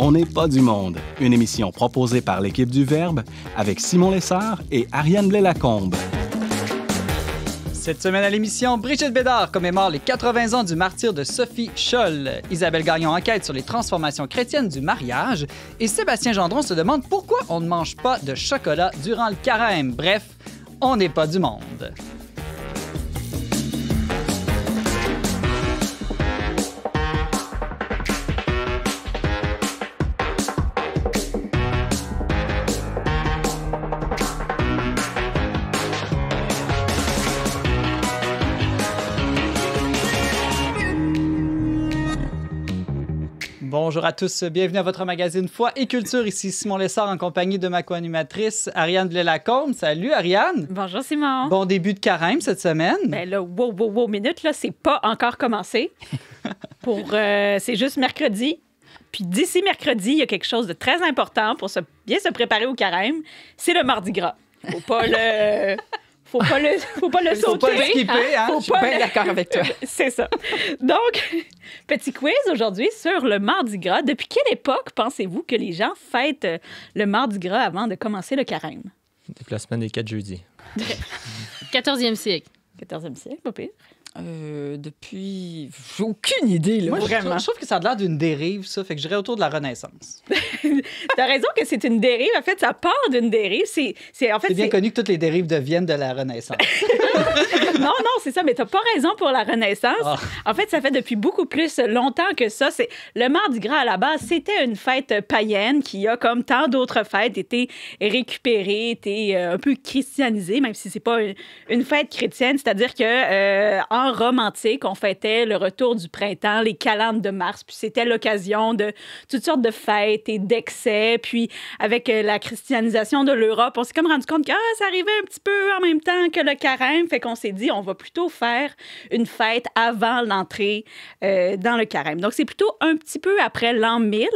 On n'est pas du monde, une émission proposée par l'équipe du Verbe avec Simon Lessard et Ariane Blais-Lacombe. Cette semaine à l'émission, Brigitte Bédard commémore les 80 ans du martyre de Sophie Scholl. Isabelle Gagnon enquête sur les transformations chrétiennes du mariage. Et Sébastien Gendron se demande pourquoi on ne mange pas de chocolat durant le carême. Bref, on n'est pas du monde. Bonjour à tous, bienvenue à votre magazine Foi et Culture. Ici Simon Lessard en compagnie de ma co-animatrice Ariane Blais-Lacombe. Salut Ariane! Bonjour Simon! Bon début de carême cette semaine. Ben là, wow, minute, là, c'est pas encore commencé. C'est juste mercredi. Puis d'ici mercredi, il y a quelque chose de très important pour bien se préparer au carême. C'est le Mardi Gras. Faut pas le... Faut pas le sauter. Faut pas le skipper, hein? Je suis bien d'accord avec toi. C'est ça. Donc, petit quiz aujourd'hui sur le Mardi Gras. Depuis quelle époque pensez-vous que les gens fêtent le Mardi Gras avant de commencer le carême? Depuis la semaine des 4 jeudis. 14e siècle. 14e siècle, pas pire. Depuis... J'ai aucune idée, là, Moi, vraiment. je trouve que ça a l'air d'une dérive, ça. Fait que je dirais autour de la Renaissance. T'as raison que c'est une dérive. En fait, ça part d'une dérive. C'est bien connu que toutes les dérives viennent de la Renaissance. Non, c'est ça, mais t'as pas raison pour la Renaissance. Oh. En fait, ça fait depuis beaucoup plus longtemps que ça. Le Mardi Gras, à la base, c'était une fête païenne qui a, comme tant d'autres fêtes, été récupérée, été un peu christianisée, même si c'est pas une fête chrétienne. C'est-à-dire que en Rome antique, on fêtait le retour du printemps, les calendes de mars, puis c'était l'occasion de toutes sortes de fêtes et d'excès. Puis avec la christianisation de l'Europe, on s'est comme rendu compte que ça arrivait un petit peu en même temps que le carême, fait qu'on s'est dit on va plutôt faire une fête avant l'entrée dans le carême. Donc c'est plutôt un petit peu après l'an 1000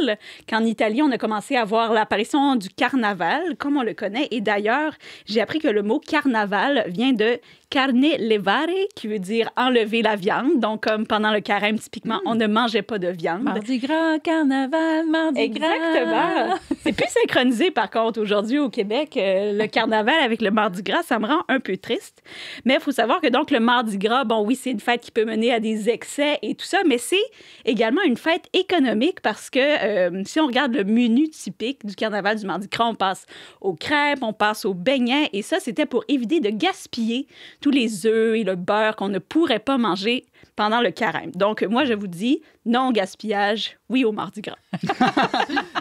qu'en Italie, on a commencé à voir l'apparition du carnaval, comme on le connaît. Et d'ailleurs, j'ai appris que le mot carnaval vient de carne levare, qui veut dire enlever la viande. Donc, comme pendant le carême, typiquement, on ne mangeait pas de viande. Mardi Gras, carnaval, Mardi Gras. Exactement. C'est plus synchronisé, par contre, aujourd'hui au Québec. Le carnaval avec le Mardi Gras, ça me rend un peu triste. Mais il faut savoir que donc le Mardi Gras, bon, oui, c'est une fête qui peut mener à des excès et tout ça, mais c'est également une fête économique parce que si on regarde le menu typique du carnaval du Mardi Gras, on passe aux crêpes, on passe aux beignets, et ça, c'était pour éviter de gaspiller tous les œufs et le beurre qu'on ne pourrait pas manger pendant le carême. Donc, moi, je vous dis, non au gaspillage, oui au Mardi Gras.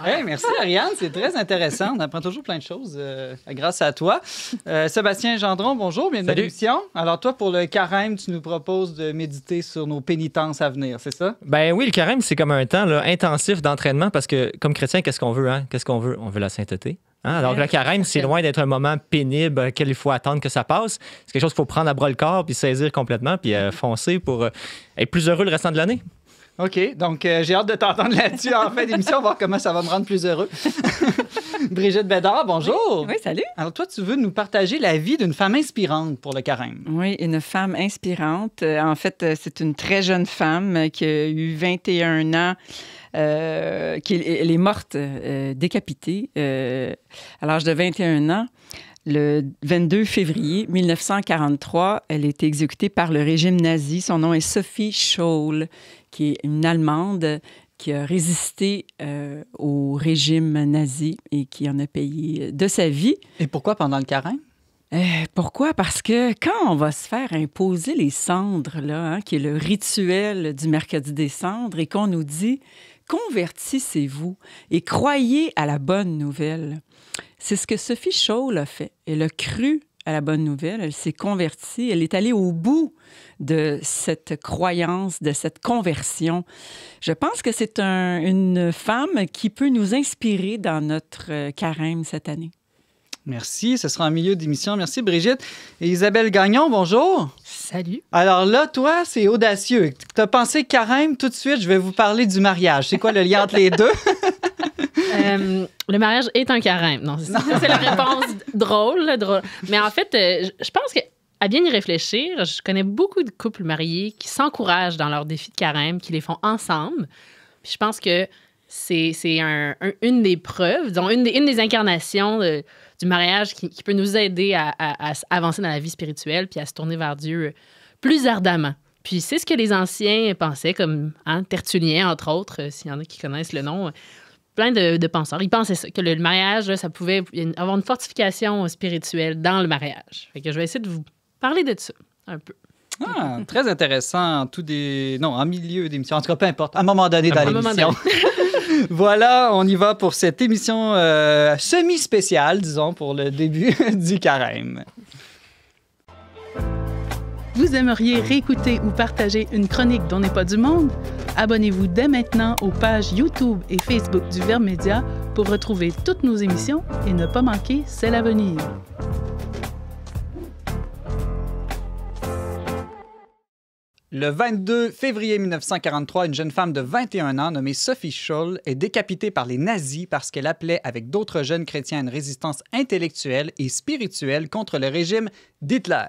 Hey, merci, Ariane. C'est très intéressant. On apprend toujours plein de choses grâce à toi. Sébastien Gendron, bonjour. Bienvenue à l'émission. Alors, toi, pour le carême, tu nous proposes de méditer sur nos pénitences à venir, c'est ça? Ben oui, le carême, c'est comme un temps là, intensif d'entraînement parce que, comme chrétien, qu'est-ce qu'on veut? Hein? Qu'est-ce qu'on veut? On veut la sainteté. Hein? Alors, le carême, c'est loin d'être un moment pénible auquel il faut attendre que ça passe. C'est quelque chose qu'il faut prendre à bras le corps puis saisir complètement puis foncer pour être plus heureux le restant de l'année. OK. Donc, j'ai hâte de t'entendre là-dessus en fin d'émission, voir comment ça va me rendre plus heureux. Brigitte Bédard, bonjour. Oui, salut. Alors, toi, tu veux nous partager la vie d'une femme inspirante pour le carême. Oui, une femme inspirante. En fait, c'est une très jeune femme qui a eu 21 ans. Elle est morte décapitée à l'âge de 21 ans. Le 22 février 1943, elle a été exécutée par le régime nazi. Son nom est Sophie Scholl, qui est une Allemande qui a résisté au régime nazi et qui en a payé de sa vie. Et pourquoi pendant le carême? Pourquoi? Parce que quand on va se faire imposer les cendres, là, hein, qui est le rituel du mercredi des cendres, et qu'on nous dit « Convertissez-vous et croyez à la bonne nouvelle », c'est ce que Sophie Scholl a fait. Elle a cru à la bonne nouvelle, elle s'est convertie, elle est allée au bout de cette croyance, de cette conversion. Je pense que c'est une femme qui peut nous inspirer dans notre carême cette année. Merci, ce sera en milieu d'émission. Merci, Brigitte. Et Isabelle Gagnon, bonjour. Salut. Alors là, toi, c'est audacieux. Tu as pensé carême, tout de suite, je vais vous parler du mariage. C'est quoi le lien entre les deux? Le mariage est un carême. Non, ça, c'est la réponse drôle. Mais en fait, je pense qu'à bien y réfléchir, je connais beaucoup de couples mariés qui s'encouragent dans leurs défis de carême, qui les font ensemble. Puis je pense que c'est une des preuves, disons, une des incarnations du mariage qui peut nous aider à avancer dans la vie spirituelle puis à se tourner vers Dieu plus ardemment. Puis c'est ce que les anciens pensaient, comme Tertullien, entre autres, s'il y en a qui connaissent le nom, plein de penseurs. Ils pensaient ça, que le mariage, là, ça pouvait avoir une fortification spirituelle dans le mariage. Fait que je vais essayer de vous parler de ça un peu. Ah, très intéressant en milieu d'émission. En tout cas, peu importe. À un moment donné dans l'émission. Voilà, on y va pour cette émission semi-spéciale, disons, pour le début du carême. Vous aimeriez réécouter ou partager une chronique dont n'est pas du monde? Abonnez-vous dès maintenant aux pages YouTube et Facebook du Verbe Média pour retrouver toutes nos émissions et ne pas manquer celle à venir. Le 22 février 1943, une jeune femme de 21 ans nommée Sophie Scholl est décapitée par les nazis parce qu'elle appelait avec d'autres jeunes chrétiens à une résistance intellectuelle et spirituelle contre le régime d'Hitler.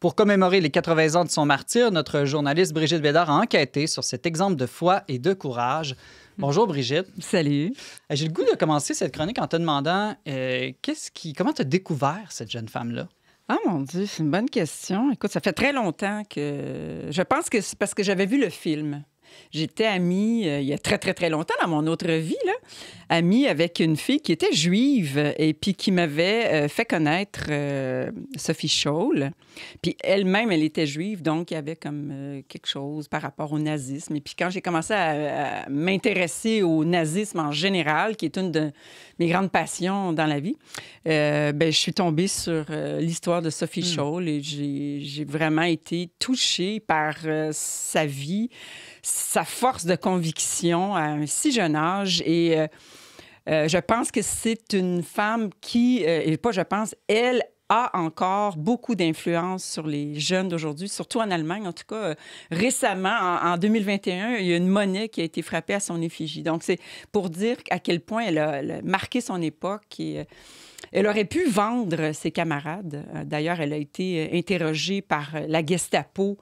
Pour commémorer les 80 ans de son martyre, notre journaliste Brigitte Bédard a enquêté sur cet exemple de foi et de courage. Bonjour Brigitte. Salut. J'ai le goût de commencer cette chronique en te demandant comment tu as découvert cette jeune femme-là? Ah mon Dieu, c'est une bonne question. Écoute, ça fait très longtemps que... Je pense que c'est parce que j'avais vu le film. J'étais amie, il y a très, très, très longtemps dans mon autre vie, là, amie avec une fille qui était juive et puis qui m'avait fait connaître Sophie Scholl. Puis elle-même, elle était juive, donc il y avait comme quelque chose par rapport au nazisme. Et puis quand j'ai commencé à m'intéresser au nazisme en général, qui est une de mes grandes passions dans la vie, je suis tombée sur l'histoire de Sophie Scholl et j'ai vraiment été touchée par sa vie, sa force de conviction à un si jeune âge. Et je pense que c'est une femme qui, et pas je pense, elle a encore beaucoup d'influence sur les jeunes d'aujourd'hui, surtout en Allemagne. En tout cas, récemment, en 2021, il y a une monnaie qui a été frappée à son effigie. Donc, c'est pour dire à quel point elle a marqué son époque et elle aurait pu vendre ses camarades. D'ailleurs, elle a été interrogée par la Gestapo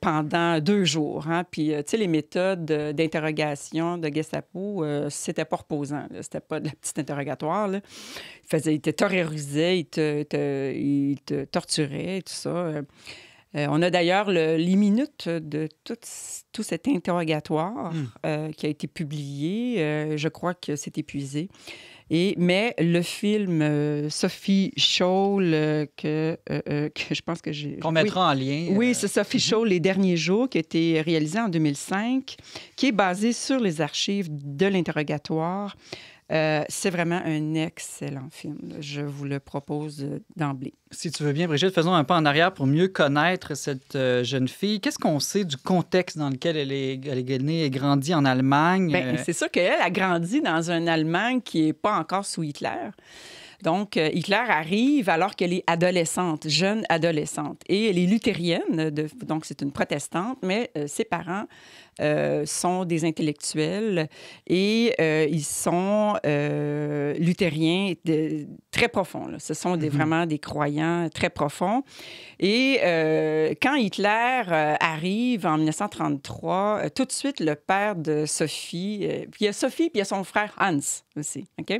pendant 2 jours. Hein? Puis, tu sais, les méthodes d'interrogation de Gestapo, c'était pas reposant. Là. C'était pas de la petite interrogatoire. Là. Il te terrorisait, il te torturait et tout ça. On a d'ailleurs les minutes de tout cet interrogatoire qui a été publié. Je crois que c'est épuisé. Mais le film Sophie Scholl, que je pense que j'ai... Qu'on mettra en lien. Oui, c'est Sophie Scholl, Les derniers jours, qui a été réalisé en 2005, qui est basé sur les archives de l'interrogatoire. C'est vraiment un excellent film. Je vous le propose d'emblée. Si tu veux bien, Brigitte, faisons un pas en arrière pour mieux connaître cette jeune fille. Qu'est-ce qu'on sait du contexte dans lequel elle est née et grandie en Allemagne? Bien, c'est sûr qu'elle a grandi dans une Allemagne qui n'est pas encore sous Hitler. Donc, Hitler arrive alors qu'elle est adolescente, jeune adolescente. Et elle est luthérienne, donc c'est une protestante, mais ses parents sont des intellectuels et ils sont luthériens très profonds. Là. Ce sont vraiment des croyants très profonds. Et quand Hitler arrive en 1933, tout de suite, le père de Sophie, puis il y a Sophie, puis il y a son frère Hans aussi, OK?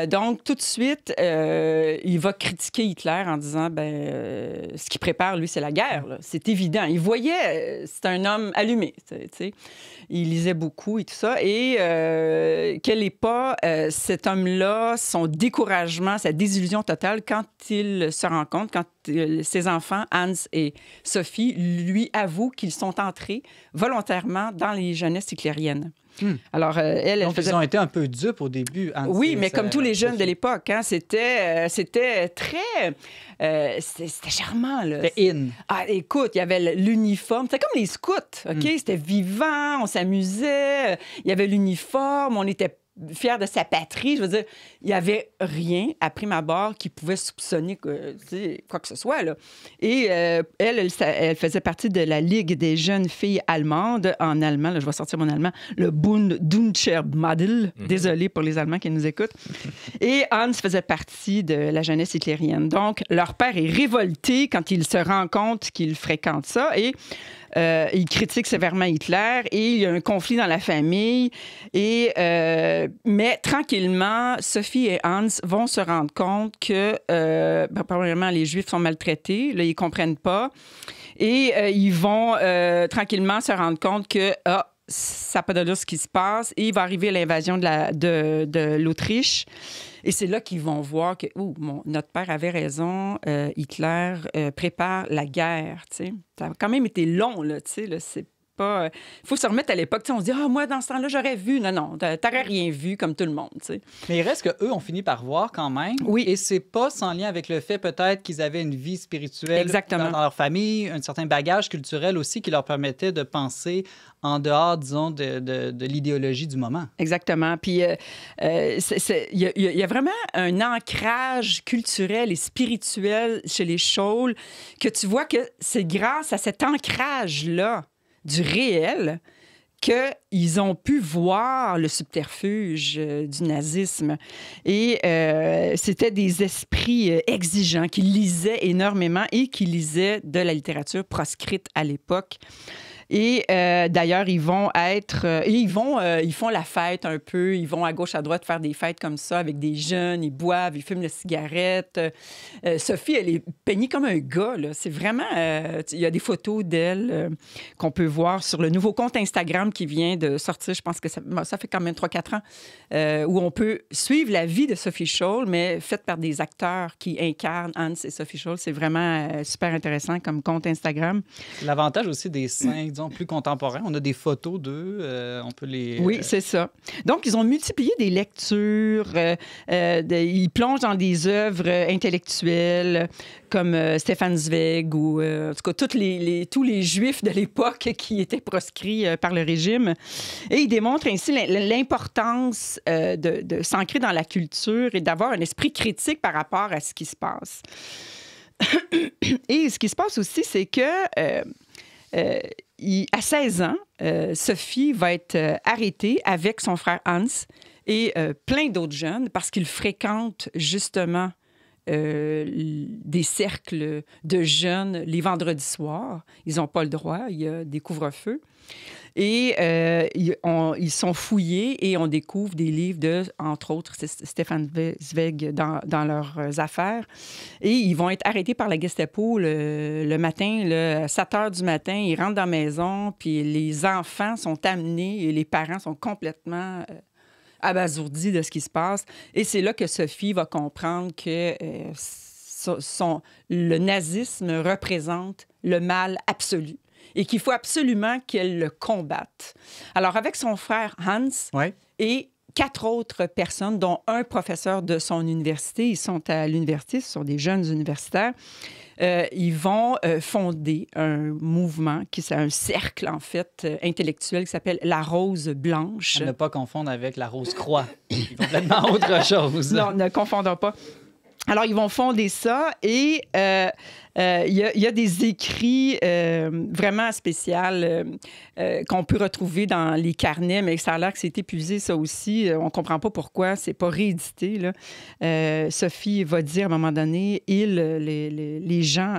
Donc, tout de suite, il va critiquer Hitler en disant, ce qu'il prépare, lui, c'est la guerre. Là. C'est évident. Il voyait, c'est un homme allumé, tu sais. Il lisait beaucoup et tout ça. Et quel n'est pas cet homme-là, son découragement, sa désillusion totale quand il se rend compte, quand ses enfants, Hans et Sophie, lui avouent qu'ils sont entrés volontairement dans les jeunesses hitlériennes. Alors, donc, ils ont été un peu dupes au début. Oui, mais comme tous les jeunes de l'époque, hein, c'était très... c'était charmant, là. C'était in. Ah, écoute, il y avait l'uniforme. C'était comme les scouts, OK? C'était vivant, on s'amusait. Il y avait l'uniforme, on était fiers de sa patrie. Je veux dire, il n'y avait rien, à prime abord, qui pouvait soupçonner quoi que ce soit, là. Et elle faisait partie de la Ligue des jeunes filles allemandes, en allemand, là, je vais sortir mon allemand, le Bund Deutscher Mädel. Désolé pour les Allemands qui nous écoutent. Et Hans faisait partie de la jeunesse hitlérienne. Donc, leur père est révolté quand il se rend compte qu'il fréquente ça. Et il critique sévèrement Hitler et il y a un conflit dans la famille. Mais tranquillement, Sophie et Hans vont se rendre compte que, probablement, les Juifs sont maltraités. Là, ils ne comprennent pas. Et ils vont tranquillement se rendre compte que ça n'a pas d'allure ce qui se passe. Et il va arriver l'invasion de l'Autriche. Et c'est là qu'ils vont voir que notre père avait raison, Hitler prépare la guerre. T'sais. Ça a quand même été long, là, c'est pas... Il faut se remettre à l'époque. On se dit, moi, dans ce temps-là, j'aurais vu. Non, t'aurais rien vu, comme tout le monde. T'sais. Mais il reste qu'eux ont fini par voir quand même. Oui. Et c'est pas sans lien avec le fait peut-être qu'ils avaient une vie spirituelle dans leur famille, un certain bagage culturel aussi qui leur permettait de penser en dehors, disons, de l'idéologie du moment. Exactement. Puis il y a vraiment un ancrage culturel et spirituel chez les Scholl que tu vois que c'est grâce à cet ancrage-là du réel qu'ils ont pu voir le subterfuge du nazisme. Et c'était des esprits exigeants qui lisaient énormément et qui lisaient de la littérature proscrite à l'époque. Et d'ailleurs, ils vont ils font la fête un peu. Ils vont à gauche, à droite faire des fêtes comme ça avec des jeunes. Ils boivent, ils fument la cigarette. Sophie, elle est peignée comme un gars. Là. C'est vraiment... il y a des photos d'elle qu'on peut voir sur le nouveau compte Instagram qui vient de sortir. Je pense que ça fait quand même 3-4 ans, où on peut suivre la vie de Sophie Scholl, mais faite par des acteurs qui incarnent Hans et Sophie Scholl. C'est vraiment super intéressant comme compte Instagram. L'avantage aussi des saints, disons, plus contemporains. On a des photos d'eux, on peut les... Oui, c'est ça. Donc, ils ont multiplié des lectures, ils plongent dans des œuvres intellectuelles comme Stefan Zweig ou, en tout cas, tous les Juifs de l'époque qui étaient proscrits par le régime. Et ils démontrent ainsi l'importance de s'ancrer dans la culture et d'avoir un esprit critique par rapport à ce qui se passe. Et ce qui se passe aussi, c'est que... à 16 ans, Sophie va être arrêtée avec son frère Hans et plein d'autres jeunes parce qu'ils fréquentent justement des cercles de jeunes les vendredis soirs. Ils n'ont pas le droit, il y a des couvre-feux. Et ils sont fouillés et on découvre des livres de, entre autres, Stefan Zweig dans leurs affaires. Et ils vont être arrêtés par la Gestapo le matin, à 7 heures du matin. Ils rentrent dans la maison, puis les enfants sont amenés et les parents sont complètement abasourdis de ce qui se passe. Et c'est là que Sophie va comprendre que le nazisme représente le mal absolu et qu'il faut absolument qu'elle le combatte. Alors, avec son frère Hans et 4 autres personnes, dont un professeur de son université, ils sont à l'université, ce sont des jeunes universitaires, ils vont fonder un mouvement, c'est un cercle, en fait, intellectuel qui s'appelle La Rose Blanche. À ne pas confondre avec la Rose Croix. C'est complètement autre chose. Non, ne confondons pas. Alors, ils vont fonder ça et il y a des écrits vraiment spéciaux qu'on peut retrouver dans les carnets, mais ça a l'air que c'est épuisé, ça aussi. On ne comprend pas pourquoi. C'est pas réédité, là. Sophie va dire à un moment donné, les gens,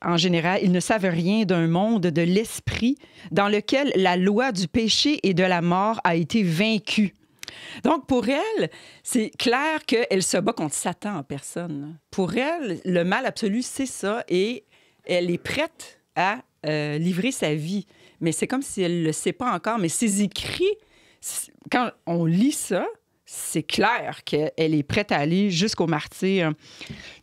en général, ils ne savent rien d'un monde de l'esprit dans lequel la loi du péché et de la mort a été vaincue. Donc, pour elle, c'est clair qu'elle se bat contre Satan en personne. Pour elle, le mal absolu, c'est ça. Et elle est prête à livrer sa vie. Mais c'est comme si elle ne le sait pas encore. Mais ses écrits, quand on lit ça, c'est clair qu'elle est prête à aller jusqu'au martyr.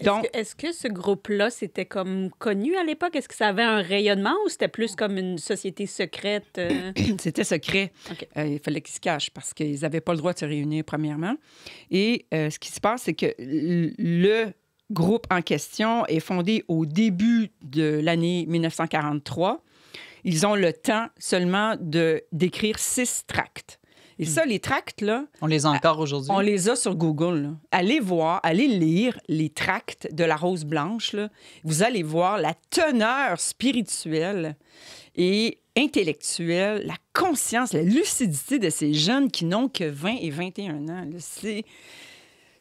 Donc, est-ce que ce groupe-là, c'était comme connu à l'époque? Est-ce que ça avait un rayonnement ou c'était plus comme une société secrète? C'était secret. Okay. Il fallait qu'ils se cachent parce qu'ils n'avaient pas le droit de se réunir, premièrement. Et ce qui se passe, c'est que le groupe en question est fondé au début de l'année 1943. Ils ont le temps seulement d'écrire 6 tracts. Et ça, les tracts, là... On les a encore aujourd'hui? On les a sur Google. Là. Allez voir, allez lire les tracts de La Rose Blanche. Là. Vous allez voir la teneur spirituelle et intellectuelle, la conscience, la lucidité de ces jeunes qui n'ont que 20 et 21 ans.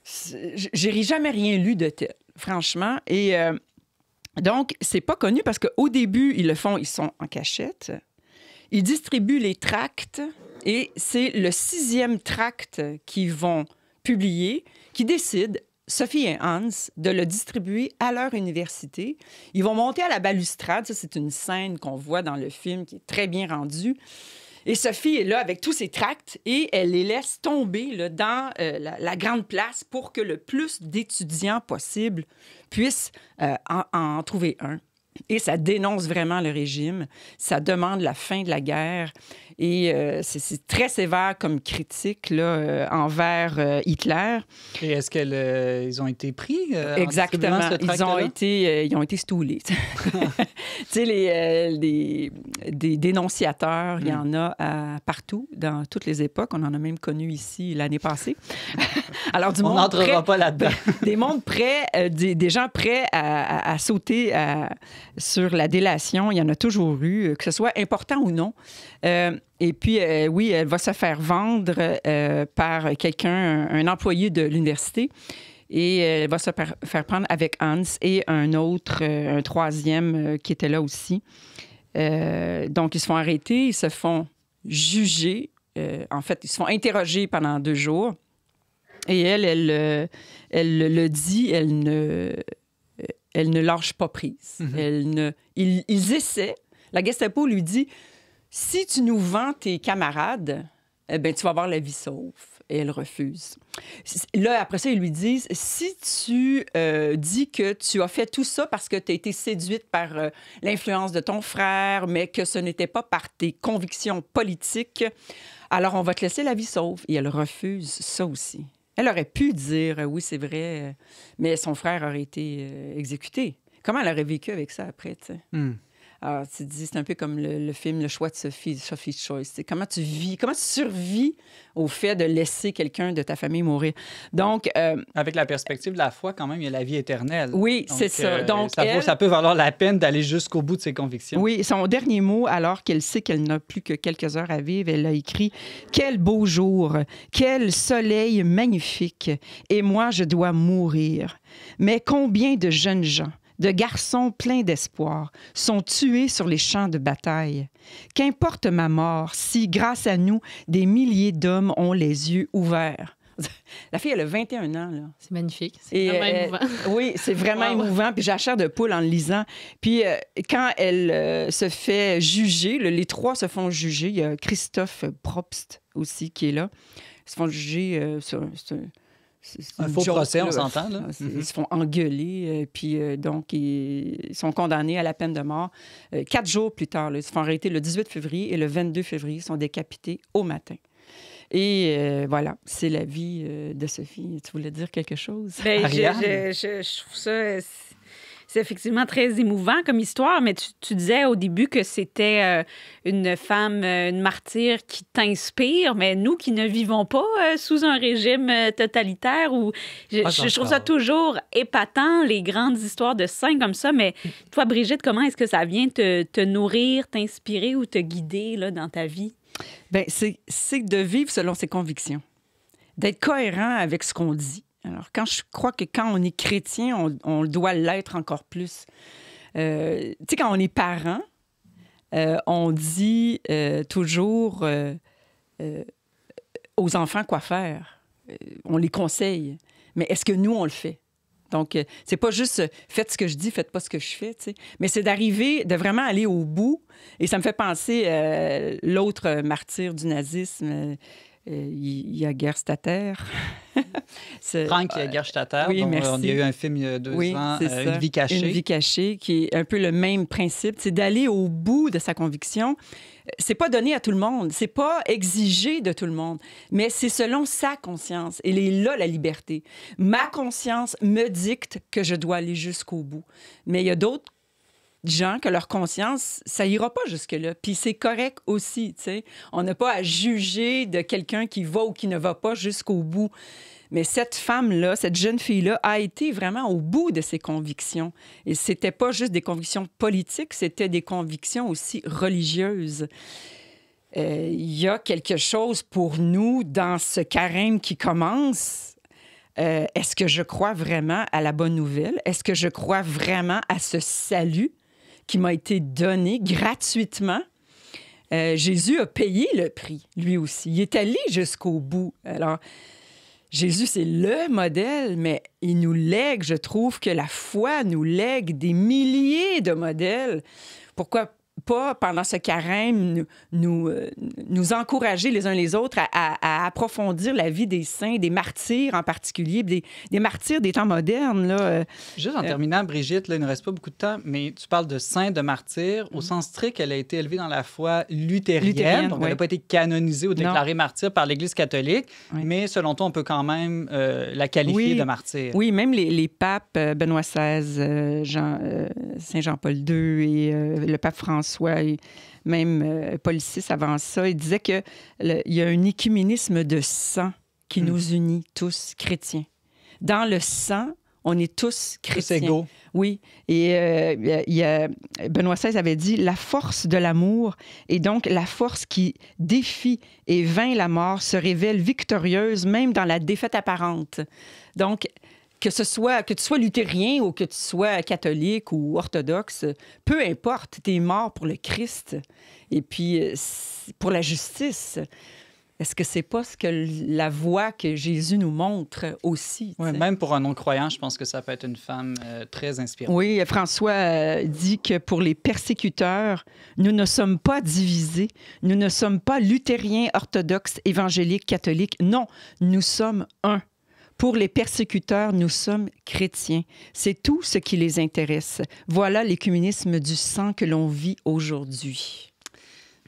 J'ai jamais rien lu de tel, franchement. Et Donc, c'est pas connu parce qu'au début, ils le font, ils sont en cachette. Ils distribuent les tracts et c'est le 6e tract qu'ils vont publier qui décide, Sophie et Hans, de le distribuer à leur université. Ils vont monter à la balustrade. Ça, c'est une scène qu'on voit dans le film qui est très bien rendue. Et Sophie est là avec tous ses tracts et elle les laisse tomber là, dans la grande place pour que le plus d'étudiants possible puissent en trouver un. Et ça dénonce vraiment le régime. Ça demande la fin de la guerre. Et c'est très sévère comme critique là, envers Hitler. Et est-ce qu'ils ont été pris? Exactement. Ils ont été stoulés. Tu sais, des dénonciateurs, il y en a partout, dans toutes les époques. On en a même connu ici l'année passée. Alors, on n'entrera pas là-dedans. Des gens prêts à sauter sur la délation. Il y en a toujours eu, que ce soit important ou non. Et puis, oui, elle va se faire vendre par quelqu'un, un employé de l'université. Et elle va se faire prendre avec Hans et un autre, un troisième qui était là aussi. Donc, ils se font arrêter, ils se font juger. En fait, ils se font interroger pendant 2 jours. Et elle le dit, elle ne lâche pas prise. Mm-hmm. Ils essaient. La Gestapo lui dit, si tu nous vends tes camarades, eh bien, tu vas avoir la vie sauve. Et elle refuse. Là, après ça, ils lui disent, si tu dis que tu as fait tout ça parce que tu as été séduite par l'influence de ton frère, mais que ce n'était pas par tes convictions politiques, alors on va te laisser la vie sauve. Et elle refuse ça aussi. Elle aurait pu dire, oui, c'est vrai, mais son frère aurait été exécuté. Comment elle aurait vécu avec ça après, tu sais? Alors, tu dis, c'est un peu comme le film Le choix de Sophie's Choice. C'est comment tu survis au fait de laisser quelqu'un de ta famille mourir. Donc... avec la perspective de la foi, quand même, il y a la vie éternelle. Oui, c'est ça. Donc, ça peut valoir la peine d'aller jusqu'au bout de ses convictions. Oui, son dernier mot, alors qu'elle sait qu'elle n'a plus que quelques heures à vivre, elle a écrit « Quel beau jour! Quel soleil magnifique! Et moi, je dois mourir. Mais combien de jeunes gens de garçons pleins d'espoir sont tués sur les champs de bataille. Qu'importe ma mort si, grâce à nous, des milliers d'hommes ont les yeux ouverts. » La fille, elle a 21 ans, là. C'est magnifique. C'est vraiment émouvant. Oui, c'est vraiment émouvant. Puis j'ai la chair de poule en le lisant. Puis quand elle se fait juger, les 3 se font juger. Il y a Christophe Probst aussi qui est là. Ils se font juger sur... un faux procès, on s'entend, là. Ils se font engueuler, puis donc ils sont condamnés à la peine de mort. 4 jours plus tard, là, ils se font arrêter le 18 février et le 22 février, ils sont décapités au matin. Et voilà, c'est la vie de Sophie. Tu voulais dire quelque chose? Bien, je trouve ça... C'est effectivement très émouvant comme histoire, mais tu disais au début que c'était une femme, une martyre qui t'inspire, mais nous qui ne vivons pas sous un régime totalitaire, je trouve ça toujours épatant, les grandes histoires de saints comme ça, mais toi, Brigitte, comment est-ce que ça vient te nourrir, t'inspirer ou te guider là, dans ta vie? Bien, c'est de vivre selon ses convictions, d'être cohérent avec ce qu'on dit. Alors, je crois que quand on est chrétien, on doit l'être encore plus. Tu sais, quand on est parent, on dit toujours aux enfants quoi faire. On les conseille. Mais est-ce que nous, on le fait? Donc, c'est pas juste faites ce que je dis, faites pas ce que je fais, tu sais. Mais c'est de vraiment aller au bout. Et ça me fait penser l'autre martyr du nazisme, Jägerstätter. Frank Jägerstätter. Oui, merci. Il y a eu un film il y a 2 ans, Une vie cachée. Une vie cachée, qui est un peu le même principe. C'est d'aller au bout de sa conviction. C'est pas donné à tout le monde. C'est pas exigé de tout le monde. Mais c'est selon sa conscience. Elle est là, la liberté. Ma conscience me dicte que je dois aller jusqu'au bout. Mais il y a d'autres gens que leur conscience, ça ira pas jusque-là. Puis c'est correct aussi, tu sais. On n'a pas à juger de quelqu'un qui va ou qui ne va pas jusqu'au bout. Mais cette femme-là, cette jeune fille-là, a été vraiment au bout de ses convictions. Et c'était pas juste des convictions politiques, c'était des convictions aussi religieuses. Il y a quelque chose pour nous dans ce carême qui commence est-ce que je crois vraiment à la bonne nouvelle? Est-ce que je crois vraiment à ce salut qui m'a été donné gratuitement? Jésus a payé le prix, lui aussi. Il est allé jusqu'au bout. Alors, Jésus, c'est le modèle, mais il nous lègue, je trouve que la foi nous lègue des milliers de modèles. Pourquoi pas, pendant ce carême, nous encourager les uns les autres à approfondir la vie des saints, des martyrs en particulier, des martyrs des temps modernes. Là. Juste en terminant, Brigitte, là, il ne reste pas beaucoup de temps, mais tu parles de saint, de martyr. Au sens strict, elle a été élevée dans la foi luthérienne, donc elle n'a pas été canonisée ou déclarée martyr par l'Église catholique, mais selon toi, on peut quand même la qualifier de martyr. Oui, même les papes, Benoît XVI, Saint Jean-Paul II et le pape François, et même Paul VI avant ça, il disait qu'il y a un écuménisme de sang qui nous unit tous, chrétiens. Dans le sang, on est tous chrétiens. Tous égaux. Oui. Et Benoît XVI avait dit « La force de l'amour, et donc la force qui défie et vainc la mort, se révèle victorieuse même dans la défaite apparente. » Donc, que tu sois luthérien ou que tu sois catholique ou orthodoxe, peu importe, tu es mort pour le Christ et puis pour la justice. Est-ce que c'est pas ce que la voie que Jésus nous montre aussi? Oui, même pour un non-croyant, je pense que ça peut être une femme très inspirante. Oui, François dit que pour les persécuteurs, nous ne sommes pas divisés, nous ne sommes pas luthériens, orthodoxes, évangéliques, catholiques. Non, nous sommes un. Pour les persécuteurs, nous sommes chrétiens. C'est tout ce qui les intéresse. Voilà l'écuménisme du sang que l'on vit aujourd'hui.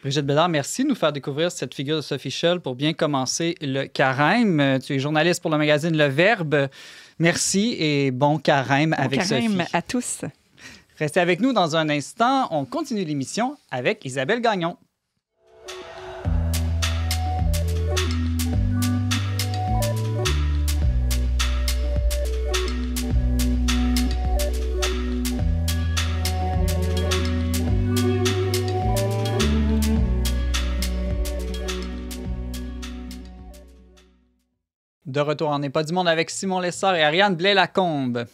Brigitte Bédard, merci de nous faire découvrir cette figure de Sophie Scholl pour bien commencer le carême. Tu es journaliste pour le magazine Le Verbe. Merci et bon carême avec Sophie. Bon carême à tous. Restez avec nous dans un instant. On continue l'émission avec Isabelle Gagnon. De retour en N'est pas du monde avec Simon Lessard et Ariane Blais-Lacombe.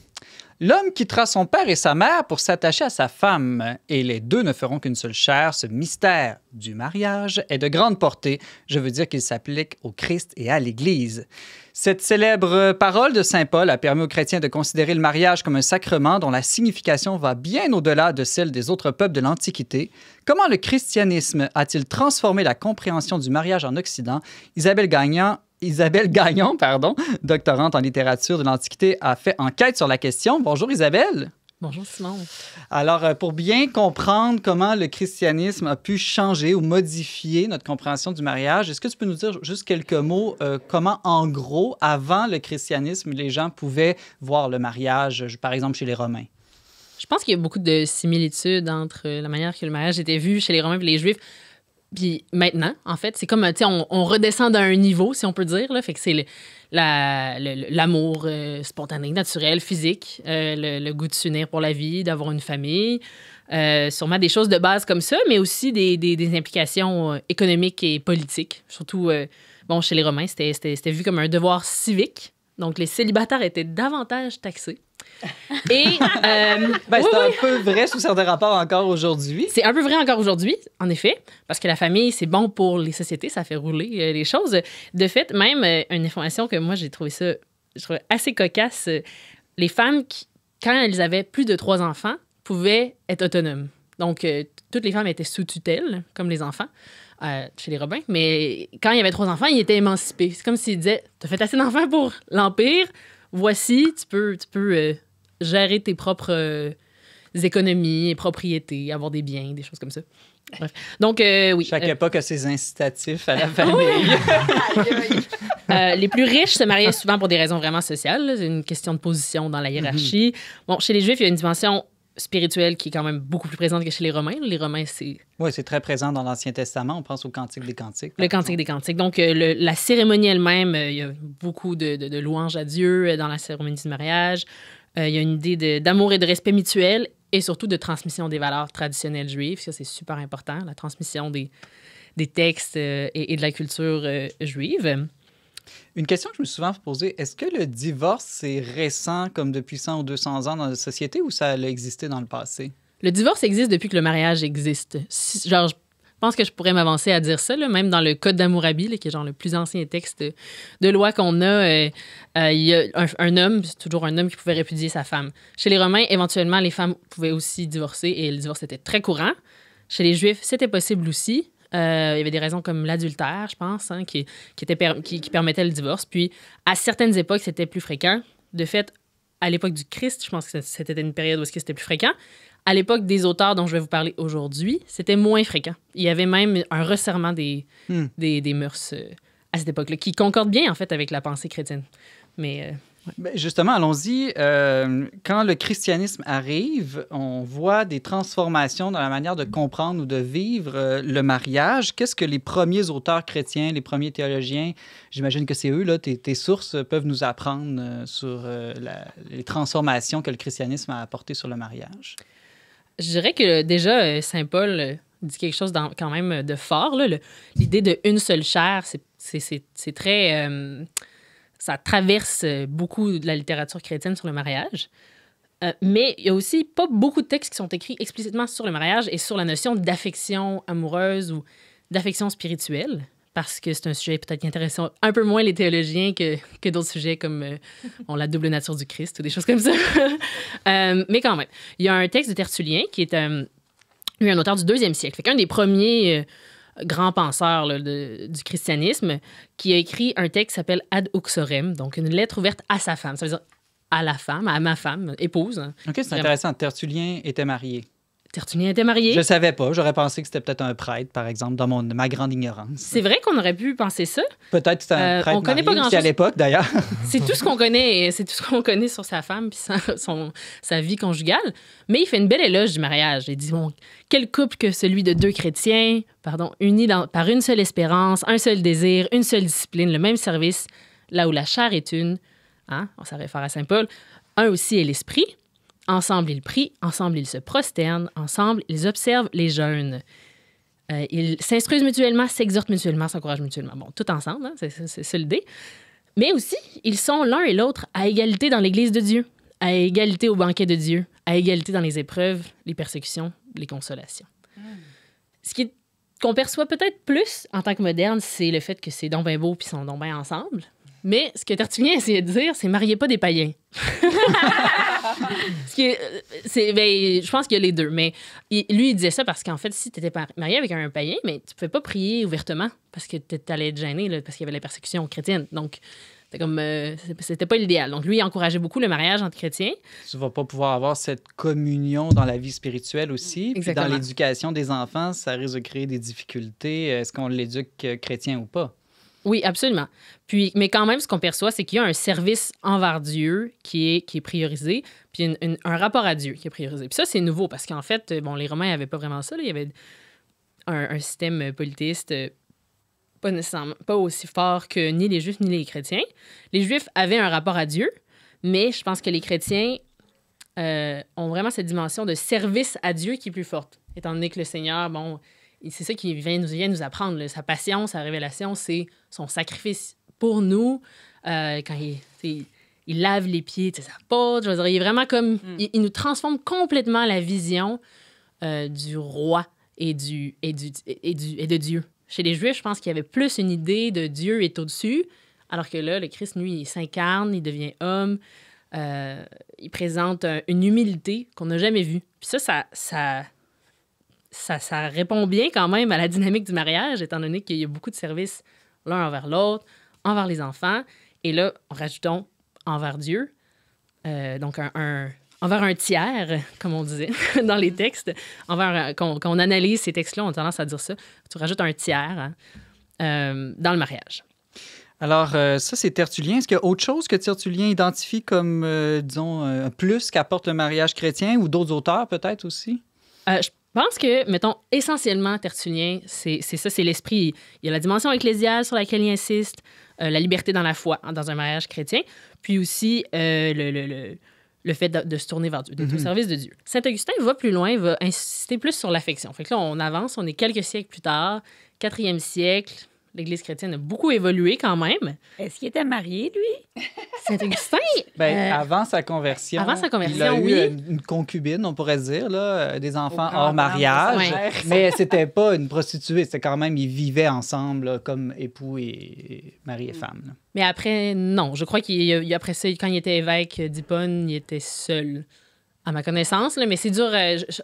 L'homme quittera son père et sa mère pour s'attacher à sa femme, et les deux ne feront qu'une seule chair. Ce mystère du mariage est de grande portée. Je veux dire qu'il s'applique au Christ et à l'Église. Cette célèbre parole de saint Paul a permis aux chrétiens de considérer le mariage comme un sacrement dont la signification va bien au-delà de celle des autres peuples de l'Antiquité. Comment le christianisme a-t-il transformé la compréhension du mariage en Occident? Isabelle Gagnon, doctorante en littérature de l'Antiquité, a fait enquête sur la question. Bonjour Isabelle. Bonjour Simon. Alors, pour bien comprendre comment le christianisme a pu changer ou modifier notre compréhension du mariage, est-ce que tu peux nous dire juste quelques mots, comment, en gros, avant le christianisme, les gens pouvaient voir le mariage, par exemple, chez les Romains? Je pense qu'il y a beaucoup de similitudes entre la manière que le mariage était vu chez les Romains et les Juifs. Puis maintenant, en fait, c'est comme, tu sais, on redescend d'un niveau, si on peut dire, là. Fait que c'est l'amour spontané, naturel, physique, le goût de s'unir pour la vie, d'avoir une famille, sûrement des choses de base comme ça, mais aussi des implications économiques et politiques. Surtout, chez les Romains, c'était vu comme un devoir civique. Donc, les célibataires étaient davantage taxés. Et c'est un peu vrai sous certains rapports encore aujourd'hui. C'est un peu vrai encore aujourd'hui, en effet, parce que la famille, c'est bon pour les sociétés, ça fait rouler les choses. De fait, même une information que moi, j'ai trouvé assez cocasse, les femmes, quand elles avaient plus de 3 enfants, pouvaient être autonomes. Donc, toutes les femmes étaient sous tutelle, comme les enfants, chez les Romains. Mais quand il y avait 3 enfants, ils étaient émancipés. C'est comme s'ils disaient, t'as fait assez d'enfants pour l'Empire, voici, tu peux gérer tes propres économies et propriétés, avoir des biens, des choses comme ça. Bref. Donc, oui. Chaque époque a ses incitatifs à la famille. Les plus riches se mariaient souvent pour des raisons vraiment sociales. C'est une question de position dans la hiérarchie. Bon, chez les Juifs, il y a une dimension spirituelle qui est quand même beaucoup plus présente que chez les Romains. Les Romains, c'est... Oui, c'est très présent dans l'Ancien Testament. On pense au Cantique des Cantiques. Le Cantique des Cantiques. Donc, la cérémonie elle-même, il y a beaucoup de louanges à Dieu dans la cérémonie du mariage. Il y a une idée d'amour et de respect mutuel et surtout de transmission des valeurs traditionnelles juives. Ça, c'est super important, la transmission des textes et de la culture juive. Une question que je me suis souvent posée, est-ce que le divorce, c'est récent, comme depuis 100 ou 200 ans dans la société, ou ça a existé dans le passé? Le divorce existe depuis que le mariage existe. Genre, je pense que je pourrais m'avancer à dire ça, là, même dans le Code d'Hammurabi, là, qui est genre le plus ancien texte de loi qu'on a. Il y a un homme, c'est toujours un homme qui pouvait répudier sa femme. Chez les Romains, éventuellement, les femmes pouvaient aussi divorcer et le divorce était très courant. Chez les Juifs, c'était possible aussi. Il y avait des raisons comme l'adultère, je pense, hein, qui permettaient le divorce. Puis, à certaines époques, c'était plus fréquent. De fait, à l'époque du Christ, je pense que c'était une période où c'était plus fréquent. À l'époque des auteurs dont je vais vous parler aujourd'hui, c'était moins fréquent. Il y avait même un resserrement des mœurs à cette époque-là, qui concorde bien, en fait, avec la pensée chrétienne. Mais... Ben, justement, allons-y. Quand le christianisme arrive, on voit des transformations dans la manière de comprendre ou de vivre le mariage. Qu'est-ce que les premiers auteurs chrétiens, les premiers théologiens, j'imagine que c'est eux, là, tes sources, peuvent nous apprendre sur les transformations que le christianisme a apportées sur le mariage? Je dirais que déjà, Saint Paul dit quelque chose quand même de fort. Là. L'idée de une seule chair, c'est très... ça traverse beaucoup de la littérature chrétienne sur le mariage. Mais il y a aussi pas beaucoup de textes qui sont écrits explicitement sur le mariage et sur la notion d'affection amoureuse ou d'affection spirituelle, parce que c'est un sujet peut-être qui intéresse un peu moins les théologiens que d'autres sujets comme la double nature du Christ ou des choses comme ça. Mais quand même, il y a un texte de Tertullien qui est lui, un auteur du 2e siècle, un des premiers... grand penseur là, du christianisme, qui a écrit un texte qui s'appelle Ad Uxorem, donc une lettre ouverte à sa femme. Ça veut dire à la femme, à ma femme, épouse. Hein. OK, c'est intéressant. Tertullien était marié. Tertullien était marié. Je savais pas. J'aurais pensé que c'était peut-être un prêtre, par exemple, dans ma grande ignorance. C'est vrai qu'on aurait pu penser ça. Peut-être que c'était un prêtre on connaît marié, pas grand-chose. à l'époque, d'ailleurs. C'est tout ce qu'on connaît. C'est tout ce qu'on connaît sur sa femme puis sa vie conjugale. Mais il fait une belle éloge du mariage. Il dit, bon, quel couple que celui de deux chrétiens, unis par une seule espérance, un seul désir, une seule discipline, le même service, là où la chair est une, hein, on s'en réfère à Saint Paul, un aussi est l'esprit. Ensemble, ils prient, ensemble, ils se prosternent, ensemble, ils observent les jeûnes. Ils s'instruisent mutuellement, s'exhortent mutuellement, s'encouragent mutuellement. Bon, tout ensemble, hein, c'est ça l'idée. Mais aussi, ils sont l'un et l'autre à égalité dans l'Église de Dieu, à égalité au banquet de Dieu, à égalité dans les épreuves, les persécutions, les consolations. Ce qu'on perçoit peut-être plus en tant que moderne, c'est le fait que c'est donc bien beau puis ils sont donc bien ensemble. Mais ce que Tertullien essayait de dire, c'est « mariez pas des païens ». Je pense qu'il y a les deux. Mais lui, il disait ça parce qu'en fait, si tu étais marié avec un païen, mais tu ne pouvais pas prier ouvertement parce que tu allais être gêné là, parce qu'il y avait la persécution chrétienne. Donc, c'était pas l'idéal. Donc, lui, il encourageait beaucoup le mariage entre chrétiens. Tu vas pas pouvoir avoir cette communion dans la vie spirituelle aussi. Puis dans l'éducation des enfants, ça risque de créer des difficultés. Est-ce qu'on l'éduque chrétien ou pas? Oui, absolument. Mais quand même, ce qu'on perçoit, c'est qu'il y a un service envers Dieu qui est priorisé, puis un rapport à Dieu qui est priorisé. Puis ça, c'est nouveau parce qu'en fait, les Romains n'avaient pas vraiment ça. Là. Il y avait un système polythéiste pas aussi fort que ni les Juifs ni les chrétiens. Les Juifs avaient un rapport à Dieu, mais je pense que les chrétiens ont vraiment cette dimension de service à Dieu qui est plus forte. Étant donné que le Seigneur, c'est ça qui vient nous apprendre. Là. Sa passion, sa révélation, c'est son sacrifice pour nous. Quand il lave les pieds de ses apôtres, je veux dire, il est vraiment comme... Il nous transforme complètement la vision du roi et de Dieu. Chez les Juifs, je pense qu'il y avait plus une idée de Dieu est au-dessus, alors que là, le Christ, lui, il s'incarne, il devient homme, il présente une humilité qu'on n'a jamais vue. Puis ça répond bien quand même à la dynamique du mariage, étant donné qu'il y a beaucoup de services l'un envers l'autre, envers les enfants, et là, rajoutons envers Dieu, donc envers un tiers, comme on disait dans les textes. Quand on analyse ces textes-là, on a tendance à dire ça. Tu rajoutes un tiers dans le mariage. Alors, ça, c'est Tertullien. Est-ce qu'il y a autre chose que Tertullien identifie comme, disons, un plus qu'apporte le mariage chrétien ou d'autres auteurs peut-être aussi? Je pense que, mettons, essentiellement, Tertullien, c'est ça, c'est l'esprit. Il y a la dimension ecclésiale sur laquelle il insiste, la liberté dans la foi, dans un mariage chrétien, puis aussi le fait de se tourner vers Dieu, d'être au service de Dieu. Saint-Augustin va plus loin, va insister plus sur l'affection. Fait que là, on avance, on est quelques siècles plus tard, 4e siècle, l'Église chrétienne a beaucoup évolué quand même. Est-ce qu'il était marié, lui? Saint-Augustin, Avant sa conversion, il a eu une concubine, on pourrait dire, là, des enfants hors mariage. Ouais. Mais c'était pas une prostituée, c'était quand même, ils vivaient ensemble là, comme époux et mari et femme. Là. mais après, non. Je crois qu'après ça, quand il était évêque d'Hippone, il était seul, à ma connaissance. Là, mais c'est dur,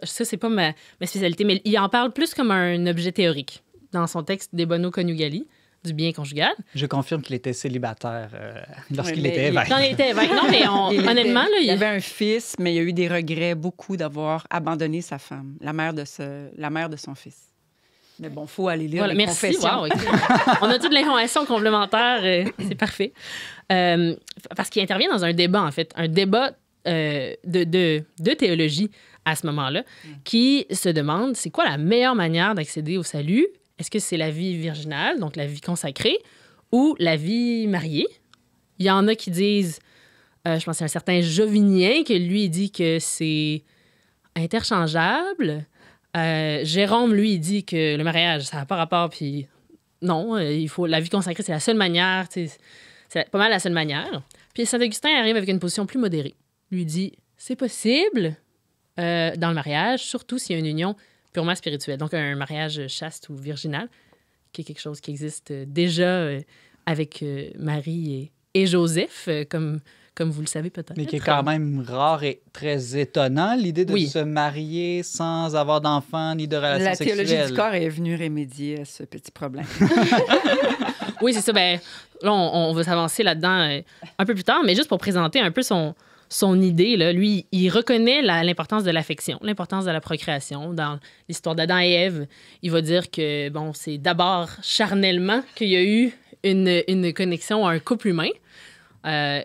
ça, c'est pas ma spécialité. Mais il en parle plus comme un objet théorique dans son texte De Bono Coniugali, du bien conjugal. Je confirme qu'il était célibataire lorsqu'il Oui, était évêque. Non, il était évêque. Non, mais honnêtement, là, il avait un fils, mais il a eu des regrets beaucoup d'avoir abandonné sa femme, la mère de son fils. Mais bon, il faut aller lire voilà, les merci. confessions. Wow, ok. On a toute l'information complémentaire. C'est parfait. Parce qu'il intervient dans un débat, en fait. Un débat de théologie à ce moment-là, qui se demande c'est quoi la meilleure manière d'accéder au salut? Est-ce que c'est la vie virginale, donc la vie consacrée, ou la vie mariée? Il y en a qui disent, je pense qu'il y a un certain Jovinien, que lui, il dit que c'est interchangeable. Jérôme, lui, il dit que le mariage, ça n'a pas rapport, puis non, la vie consacrée, c'est la seule manière, c'est pas mal la seule manière. Puis Saint-Augustin arrive avec une position plus modérée. Lui dit, c'est possible dans le mariage, surtout s'il y a une union purement spirituelle, donc un mariage chaste ou virginal, qui est quelque chose qui existe déjà avec Marie et Joseph, comme vous le savez peut-être. Mais qui est quand même rare et très étonnant, l'idée de se marier sans avoir d'enfants ni de relations La sexuelles. théologie du corps est venue remédier à ce petit problème. Oui, c'est ça. Ben, là, on va s'avancer là-dedans un peu plus tard, mais juste pour présenter un peu son idée, là, lui, il reconnaît l'importance de l'affection, l'importance de la procréation. Dans l'histoire d'Adam et Ève, il va dire que bon, c'est d'abord charnellement qu'il y a eu une connexion à un couple humain.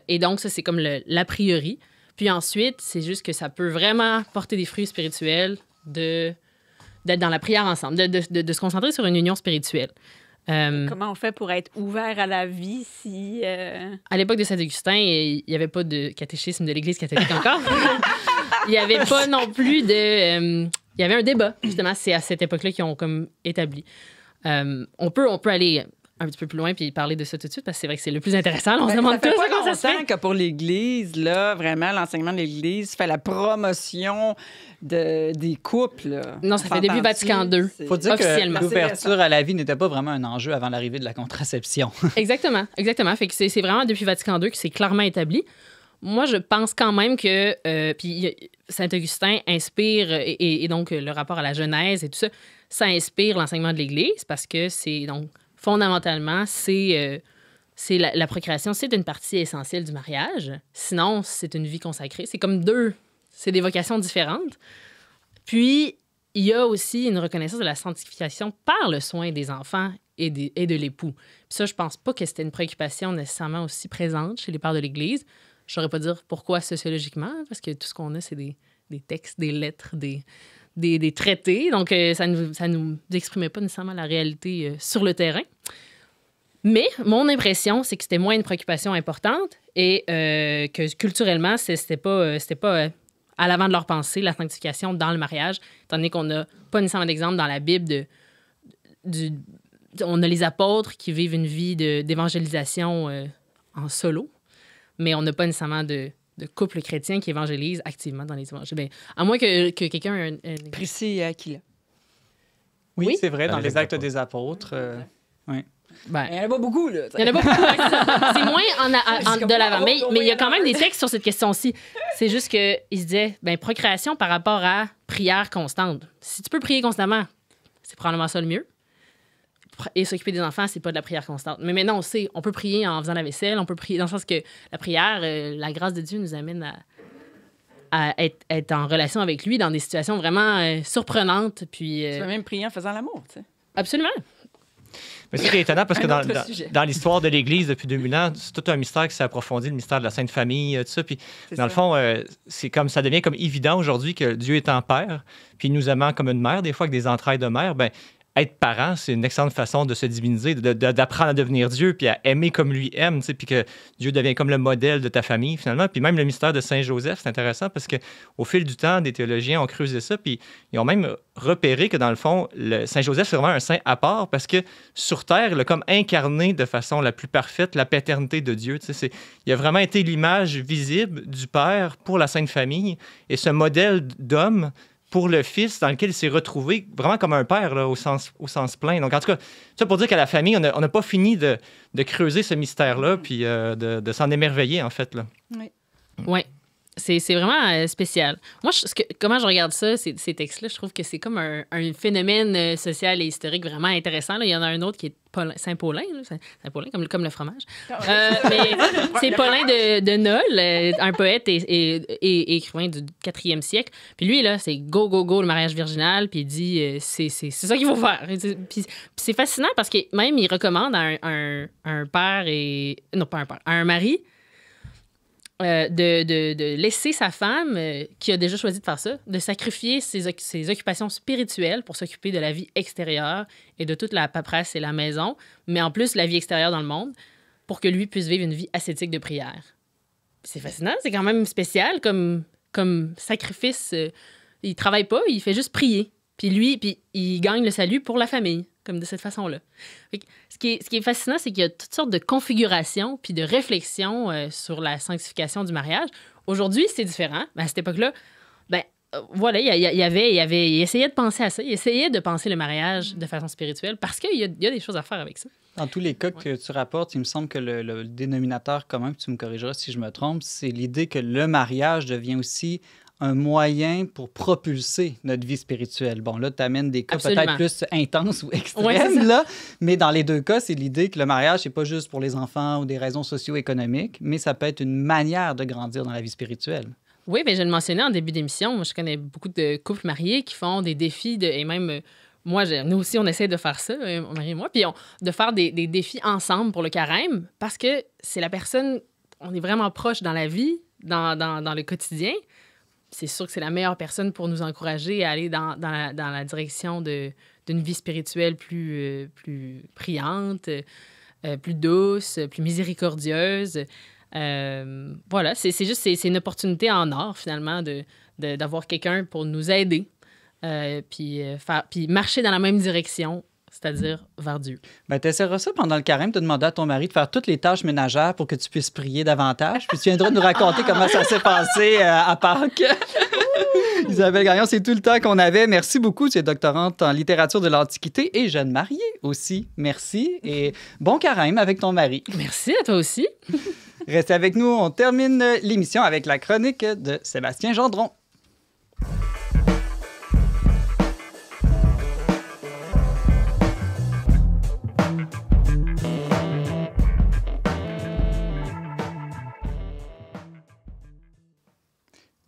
Et donc, ça, c'est comme l'a priori. Puis ensuite, c'est juste que ça peut vraiment porter des fruits spirituels d'être dans la prière ensemble, de se concentrer sur une union spirituelle. Comment on fait pour être ouvert à la vie si... À l'époque de Saint-Augustin, il n'y avait pas de catéchisme de l'Église catholique encore. Il n'y avait pas non plus de... il y avait un débat, justement. C'est à cette époque-là qu'ils ont comme établi. On peut aller un petit peu plus loin puis parler de ça tout de suite parce que c'est vrai que c'est le plus intéressant. Là, on se demande tous comment ça se fait. Que pour l'Église, là, vraiment, l'enseignement de l'Église fait la promotion des couples. Là. Non, ça fait depuis Vatican II. Il faut dire officiellement. que l'ouverture à la vie n'était pas vraiment un enjeu avant l'arrivée de la contraception. Exactement. Fait que c'est vraiment depuis Vatican II que c'est clairement établi. Moi, je pense quand même que puis Saint-Augustin inspire, et donc le rapport à la Genèse et tout ça, ça inspire l'enseignement de l'Église parce que c'est donc fondamentalement, c'est la procréation, c'est une partie essentielle du mariage. Sinon, c'est une vie consacrée. C'est comme c'est des vocations différentes. Puis, il y a aussi une reconnaissance de la sanctification par le soin des enfants et de l'époux. Puis ça, je pense pas que c'était une préoccupation nécessairement aussi présente chez les pères de l'Église. Je saurais pas dire pourquoi sociologiquement, parce que tout ce qu'on a, c'est des textes, des lettres, des traités. Donc, ça nous exprimait pas nécessairement la réalité sur le terrain. Mais mon impression, c'est que c'était moins une préoccupation importante et que culturellement, c'était pas à l'avant de leur pensée, la sanctification dans le mariage, étant donné qu'on n'a pas nécessairement d'exemple dans la Bible on a les apôtres qui vivent une vie d'évangélisation en solo, mais on n'a pas nécessairement de couple chrétien qui évangélise activement dans les évangiles. Bien, à moins que quelqu'un ait un... Priscille et Aquila. Oui, c'est vrai, dans les Actes des Apôtres. Oui. Ben, il n'y en a pas beaucoup, là. Il n'y en a pas beaucoup. C'est moins de l'avant. Mais il y a quand même des textes sur cette question-ci. C'est juste qu'il se disait, procréation par rapport à prière constante. Si tu peux prier constamment, c'est probablement ça le mieux. Et s'occuper des enfants, c'est pas de la prière constante. Mais maintenant, on peut prier en faisant la vaisselle, on peut prier dans le sens que la prière, la grâce de Dieu nous amène à être en relation avec lui dans des situations vraiment surprenantes. Puis, tu peux même prier en faisant l'amour, tu sais. Absolument. Mais c'est étonnant parce que dans l'histoire de l'Église depuis 2000 ans, c'est tout un mystère qui s'est approfondi, le mystère de la Sainte Famille, tout ça. Puis dans le fond, c'est comme ça devient comme évident aujourd'hui que Dieu est en père, puis il nous aimant comme une mère, des fois avec des entrailles de mère. Ben être parent, c'est une excellente façon de se diviniser, d'apprendre à devenir Dieu, puis à aimer comme lui aime, puis que Dieu devient comme le modèle de ta famille, finalement. Puis même le mystère de Saint-Joseph, c'est intéressant parce qu'au fil du temps, des théologiens ont creusé ça, puis ils ont même repéré que, dans le fond, Saint-Joseph, c'est vraiment un saint à part parce que sur Terre, il a comme incarné de façon la plus parfaite la paternité de Dieu. Il a vraiment été l'image visible du Père pour la Sainte Famille et ce modèle d'homme pour le Fils dans lequel il s'est retrouvé vraiment comme un père là, au sens plein. Donc, en tout cas, ça pour dire qu'à la famille, on n'a pas fini de creuser ce mystère-là puis de s'en émerveiller, en fait. Là. Oui. Oui. C'est vraiment spécial. Moi, comment je regarde ça, ces textes-là, je trouve que c'est comme un phénomène social et historique vraiment intéressant. Là. Il y en a un autre qui est Saint-Paulin, Saint-Paulin comme le fromage. Mais c'est Paulin de Nol, un poète et écrivain du 4e siècle. Puis lui, là, c'est go, go, go, le mariage virginal. Puis il dit, c'est ça qu'il faut faire. Puis c'est fascinant parce que même il recommande à un père et... Non, pas un père, à un mari... de laisser sa femme, qui a déjà choisi de faire ça, de sacrifier ses occupations spirituelles pour s'occuper de la vie extérieure et de toute la paperasse et la maison, mais en plus la vie extérieure dans le monde, pour que lui puisse vivre une vie ascétique de prière. C'est fascinant, c'est quand même spécial comme sacrifice. Il travaille pas, il fait juste prier. Puis il gagne le salut pour la famille, comme de cette façon-là. Ce qui est fascinant, c'est qu'il y a toutes sortes de configurations puis de réflexions sur la sanctification du mariage. Aujourd'hui, c'est différent. À cette époque-là, voilà, il essayait de penser à ça. Il essayait de penser le mariage de façon spirituelle parce qu'il y a des choses à faire avec ça. Dans tous les cas que tu rapportes, il me semble que le dénominateur commun, tu me corrigeras si je me trompe, c'est l'idée que le mariage devient aussi un moyen pour propulser notre vie spirituelle. Bon, là, tu amènes des cas Absolument. peut-être plus intenses ou extrêmes, Ouais, là, mais dans les deux cas, c'est l'idée que le mariage, c'est pas juste pour les enfants ou des raisons socio-économiques, mais ça peut être une manière de grandir dans la vie spirituelle. Oui, bien, je le mentionnais en début d'émission. Moi, je connais beaucoup de couples mariés qui font des défis et même... Moi, nous aussi, on essaie de faire ça, mon mari et moi, puis de faire des défis ensemble pour le carême parce que c'est la personne... On est vraiment proche dans la vie, dans le quotidien. C'est sûr que c'est la meilleure personne pour nous encourager à aller dans la direction d'une vie spirituelle plus priante, plus douce, plus miséricordieuse. Voilà, c'est une opportunité en or, finalement, d'avoir quelqu'un pour nous aider, puis marcher dans la même direction, c'est-à-dire vers Dieu. Bien, tu essaieras ça pendant le carême, tu as demandé à ton mari de faire toutes les tâches ménagères pour que tu puisses prier davantage, puis tu viendras nous raconter comment ça s'est passé à Pâques. Isabelle Gagnon, c'est tout le temps qu'on avait. Merci beaucoup. Tu es doctorante en littérature de l'Antiquité et jeune mariée aussi. Merci et bon carême avec ton mari. Merci à toi aussi. Restez avec nous. On termine l'émission avec la chronique de Sébastien Gendron.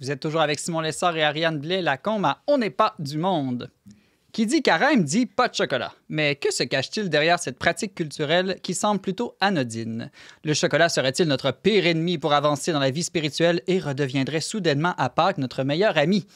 Vous êtes toujours avec Simon Lessard et Ariane Blais-Lacombe à On n'est pas du monde. Qui dit carême dit pas de chocolat. Mais que se cache-t-il derrière cette pratique culturelle qui semble plutôt anodine? Le chocolat serait-il notre pire ennemi pour avancer dans la vie spirituelle et redeviendrait soudainement à Pâques notre meilleur ami?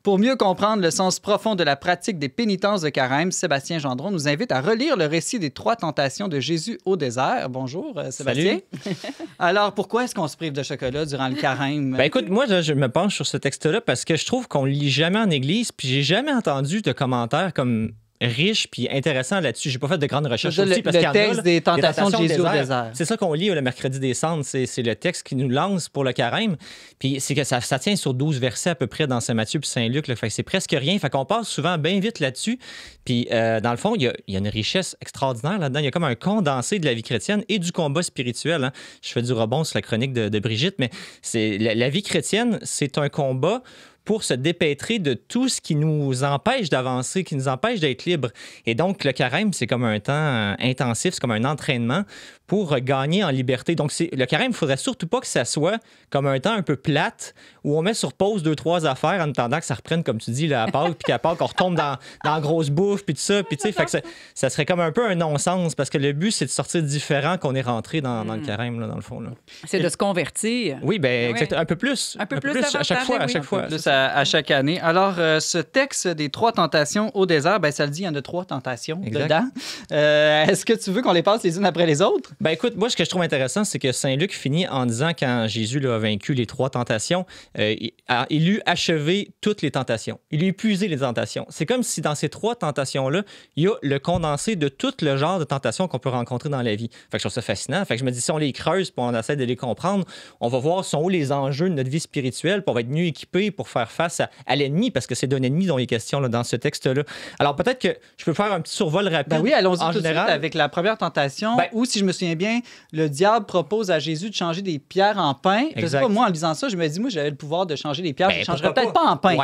Pour mieux comprendre le sens profond de la pratique des pénitences de carême, Sébastien Gendron nous invite à relire le récit des 3 tentations de Jésus au désert. Bonjour, Sébastien. Salut. Alors, pourquoi est-ce qu'on se prive de chocolat durant le carême? Ben écoute, moi, je me penche sur ce texte-là parce que je trouve qu'on le lit jamais en église, puis j'ai jamais entendu de commentaires comme riche puis intéressant là-dessus. J'ai pas fait de grandes recherches aussi parce qu'il y en a, texte des tentations de Jésus au désert. C'est ça qu'on lit le mercredi des cendres. C'est le texte qui nous lance pour le carême. Puis c'est que ça tient sur 12 versets à peu près dans Saint-Matthieu puis Saint-Luc. Là. Fait que c'est presque rien. Fait qu'on passe souvent bien vite là-dessus. Puis dans le fond, il y a une richesse extraordinaire là-dedans. Il y a comme un condensé de la vie chrétienne et du combat spirituel. Hein. Je fais du rebond sur la chronique de Brigitte, mais la vie chrétienne, c'est un combat pour se dépêtrer de tout ce qui nous empêche d'avancer, qui nous empêche d'être libres. Et donc, le carême, c'est comme un temps intensif, c'est comme un entraînement pour gagner en liberté. Donc, le carême, il ne faudrait surtout pas que ça soit comme un temps un peu plate où on met sur pause 2-3 affaires en attendant que ça reprenne, comme tu dis, là, à Pâques, puis qu'à Pâques, on retombe dans la grosse bouffe, puis tout ça. Puis, tu sais, fait que ça serait comme un peu un non-sens parce que le but, c'est de sortir différent qu'on est rentré dans le carême, là, dans le fond. Là. C'est de se convertir. Oui, bien, exactement. Un peu plus. Un peu plus à chaque fois. Plus à chaque année. Alors, ce texte des 3 tentations au désert, ben, ça le dit, il y en a 3 tentations dedans. Est-ce que tu veux qu'on les passe les unes après les autres? Ben écoute, moi, ce que je trouve intéressant, c'est que Saint Luc finit en disant, quand Jésus là, a vaincu les 3 tentations, il eut achevé toutes les tentations. Il eut épuisé les tentations. C'est comme si dans ces 3 tentations-là, il y a le condensé de tout le genre de tentations qu'on peut rencontrer dans la vie. Fait que je trouve ça fascinant. Fait que je me dis, si on les creuse puis on essaie de les comprendre, on va voir sont où les enjeux de notre vie spirituelle, puis on va être mieux équipé pour faire face à l'ennemi, parce que c'est d'un ennemi dont il est question là, dans ce texte-là. Alors peut-être que je peux faire un petit survol rapide. Ben oui, allons-y en tout de général. suite avec la première tentation, où, si je me souviens bien, le diable propose à Jésus de changer des pierres en pain. Je sais pas, moi, en lisant ça, je me dis, moi, j'avais le pouvoir de changer les pierres, je ne changerais peut-être pas en pain.